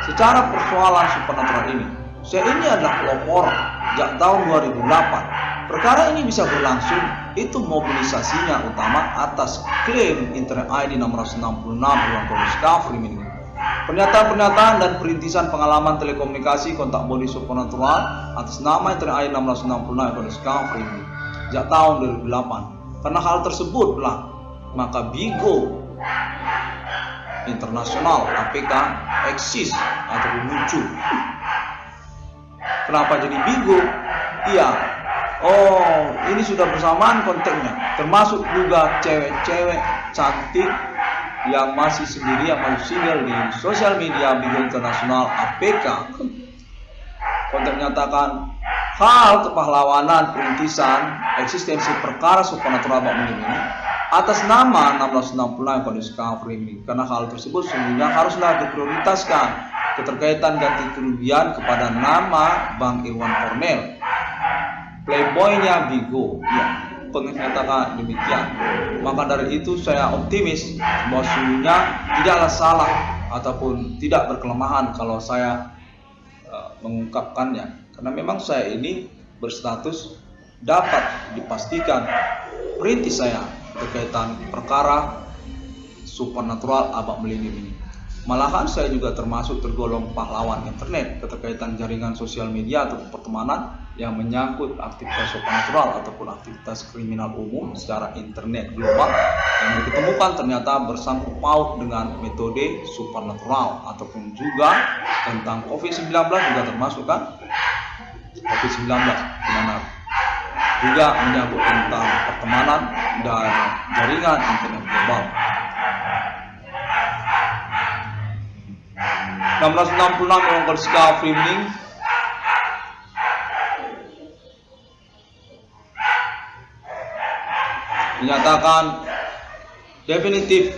S2: Secara persoalan supernatural ini, saya ini adalah pelopor sejak tahun 2008. Perkara ini bisa berlangsung itu mobilisasinya utama atas klaim Internet ID 666 Ruang Discovery ini. Pernyataan-pernyataan dan perintisan pengalaman telekomunikasi kontak body supernatural atas nama Internet ID 666 Ruang Discovery ini sejak tahun 2008. Karena hal tersebutlah maka Bigo Internasional APK eksis atau muncul. Kenapa jadi Bigo? Iya, ini sudah bersamaan konteksnya, termasuk juga cewek-cewek cantik
S1: yang masih sendiri, yang masih single di sosial media Bigo Internasional APK. Konten menyatakan hal kepahlawanan, perintisan, eksistensi perkara supernatural Abang Melim ini atas nama 1666 Kondisi Discovery ini, karena hal tersebut sesungguhnya haruslah diprioritaskan keterkaitan ganti kerugian kepada nama Bang Irwan Cornel, playboynya Bigo. Ya, menyatakan demikian. Maka dari itu saya optimis bahwa sesungguhnya tidaklah salah ataupun tidak berkelemahan kalau saya mengungkapkannya, karena memang saya ini berstatus dapat dipastikan perintis saya berkaitan perkara supernatural Abang Melim ini. Malahan saya juga termasuk tergolong pahlawan internet keterkaitan jaringan sosial media atau pertemanan yang menyangkut aktivitas supernatural ataupun aktivitas kriminal umum secara internet global yang ditemukan ternyata bersangkut paut dengan metode supernatural, ataupun juga tentang COVID-19 juga termasuk kan, COVID-19 di mana juga menyangkut tentang pertemanan dan jaringan internet global. 1666 Kondisi Discovery ini menyatakan definitif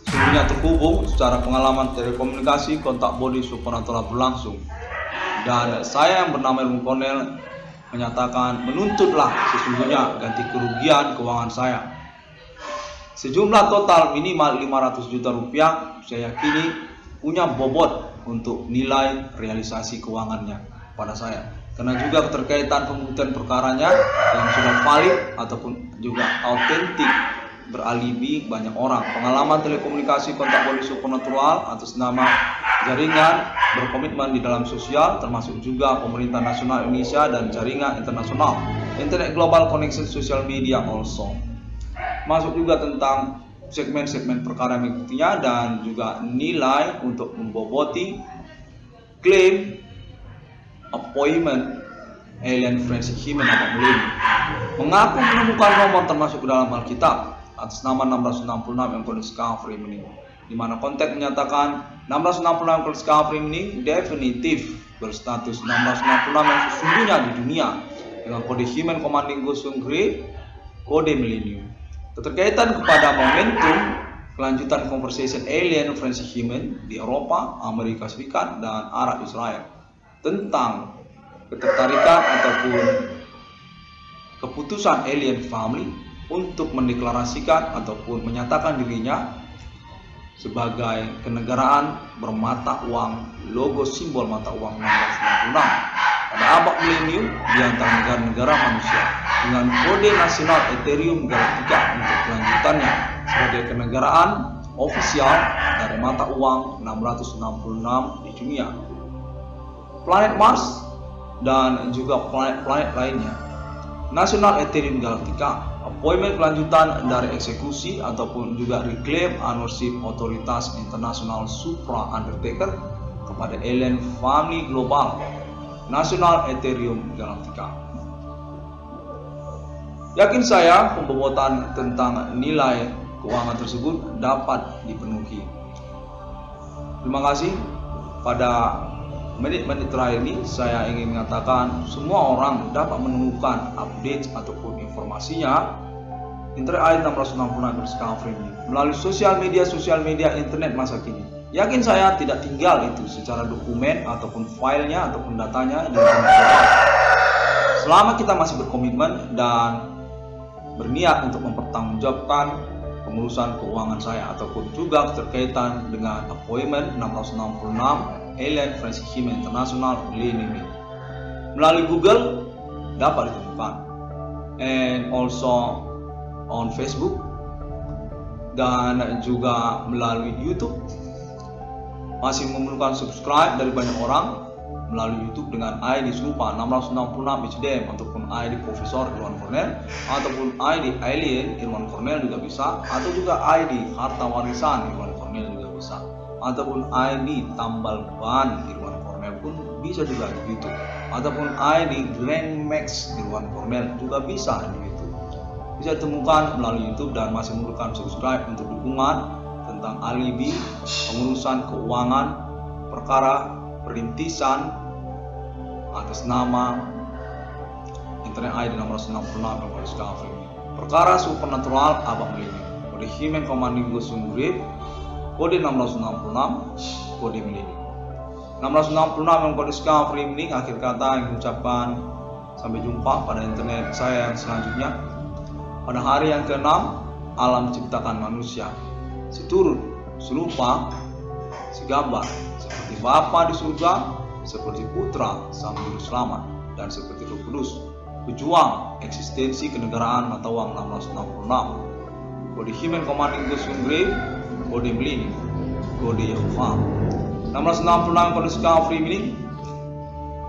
S1: sesungguhnya terhubung secara pengalaman telekomunikasi kontak body supernatural berlangsung, dan saya yang bernama Irwan Cornel menyatakan menuntutlah sesungguhnya ganti kerugian keuangan saya sejumlah total minimal 500 juta rupiah. Saya yakini punya bobot untuk nilai realisasi keuangannya pada saya, karena juga keterkaitan pembuktian perkaranya yang sudah valid ataupun juga autentik beralibi banyak orang, pengalaman telekomunikasi kontak body supernatural atas nama jaringan berkomitmen di dalam sosial, termasuk juga pemerintah nasional Indonesia dan jaringan internasional internet global connection social media also, masuk juga tentang segmen-segmen perkara mengikutinya dan juga nilai untuk memboboti klaim appointment alien forensic human Abang Melim mengaku menemukan nomor termasuk dalam Alkitab atas nama 1666 yang Kondisi Discovery ini, di mana konteks menyatakan 1666 Kondisi Discovery ini definitif berstatus 1666 yang sesungguhnya di dunia dengan kode human commanding Gosung Grid kode millennium. Keterkaitan kepada momentum kelanjutan conversation alien forensic human di Eropa, Amerika Serikat, dan Arab Israel tentang ketertarikan ataupun keputusan alien family untuk mendeklarasikan ataupun menyatakan dirinya sebagai kenegaraan bermata uang logo simbol mata uang 1666 pada abad milenium di antara negara-negara manusia dengan kode nasional Ethereum Galactica untuk kelanjutannya sebagai kenegaraan ofisial dari mata uang 666 di dunia, planet Mars dan juga planet-planet lainnya. Nasional Ethereum Galactica appointment kelanjutan dari eksekusi ataupun juga reclaim ownership otoritas internasional supra undertaker kepada alien family global Nasional Ethereum Galactica. Yakin saya pembobotan tentang nilai keuangan tersebut dapat dipenuhi. Terima kasih. Pada menit-menit terakhir ini saya ingin mengatakan semua orang dapat menemukan update ataupun informasinya internet 666 Discovery ini melalui sosial media internet masa kini. Yakin saya tidak tinggal itu secara dokumen ataupun filenya ataupun datanya dan selama kita masih berkomitmen dan berniat untuk mempertanggungjawabkan pengurusan keuangan saya ataupun juga terkaitan dengan appointment 666 Alien Forensic Human International millennium melalui Google dapat ditemukan, and also on Facebook dan juga melalui YouTube. Masih memerlukan subscribe dari banyak orang melalui YouTube dengan ID serupa 666 HDM ataupun ID Profesor Irwan Cornel ataupun ID Alien Irwan Cornel juga bisa, atau juga ID Harta Warisan Irwan Cornel juga bisa, ataupun ID Tambal Ban Irwan Cornel pun bisa juga di YouTube, ataupun ID Grand Max Irwan Cornel juga bisa di YouTube. Bisa ditemukan melalui YouTube dan masih memerlukan subscribe untuk dukungan tentang alibi, pengurusan keuangan, perkara perintisan atas nama Internet ID 666 Polres Kafri. Perkara supernatural abang melini. Kode Himen Commanding Gosung Grip, kode 666, kode melini. 666 yang kode Kafri ini akhir kata yang diucapkan. Sampai jumpa pada internet saya yang selanjutnya. Pada hari yang ke-6, alam ciptakan manusia. Seturut, serupa, segambar, seperti Bapa di surga, seperti Putra Sang Juru Selamat, dan seperti Roh Kudus, pejuang eksistensi kenegaraan mata uang 1666. Kode Himen Commanding Gosung Grave, kode Melini, kode Yehova. 1666 kode Kafri ini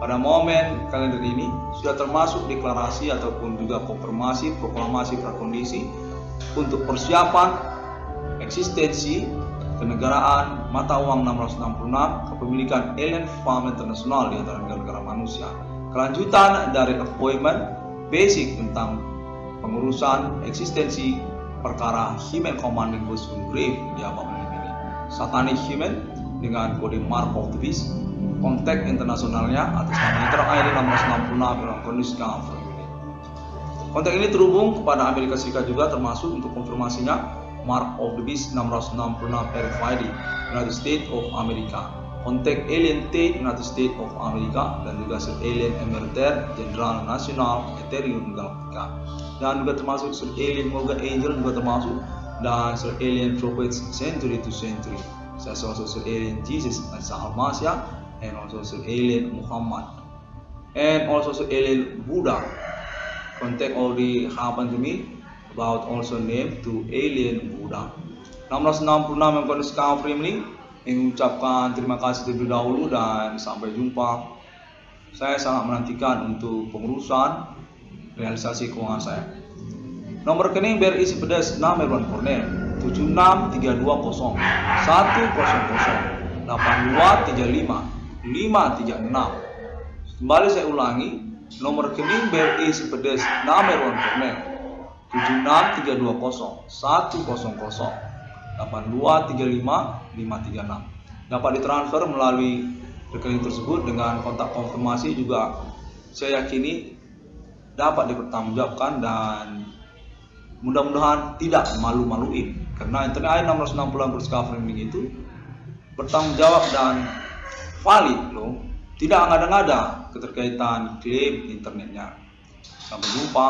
S1: pada momen kalender ini sudah termasuk deklarasi ataupun juga konfirmasi proklamasi prakondisi untuk persiapan eksistensi kenegaraan mata uang 666 kepemilikan Alien Farm International di antara negara-negara manusia. Kelanjutan dari appointment basic tentang pengurusan eksistensi perkara Himen Commanding Gosung Grave di abang ini. Satanic Himen dengan kode Mark of the Beast, kontak internasionalnya atas nama Internet ID 666 dalam kondisi Kafri. Kontak ini terhubung kepada Amerika Serikat juga, termasuk untuk konfirmasinya Mark of the Beast 666 RFID United States of America, kontak Alien T United States of America, dan juga Sir Alien Emeriter Jenderal Nasional Ethereum Galactica, dan juga termasuk Sir Alien Moga Angel juga termasuk, dan Sir Alien Prophets Century to Century. Saya also Sir Alien Jesus Isa Al-Masya, and also Sir Alien Muhammad, and also Sir Alien Buddha. Contact already happened to me about also name to Alien Buddha. 666 yang kondisi Kafri ini mengucapkan terima kasih terlebih dahulu dan sampai jumpa. Saya sangat menantikan untuk pengurusan realisasi keuangan saya. Nomor rekening BRI Sipedes Namerwan Cornel 76320 100 8235 536. Kembali saya ulangi, nomor rekening BRI Sipedes Namerwan Cornel 76320 100 8235 536. Dapat ditransfer melalui rekening tersebut dengan kontak konfirmasi juga saya yakini dapat dipertanggungjawabkan dan mudah-mudahan tidak malu-maluin, karena Internet ID 660 Framing itu bertanggung jawab dan valid loh, tidak ngada-ngada keterkaitan klaim internetnya. Sampai jumpa.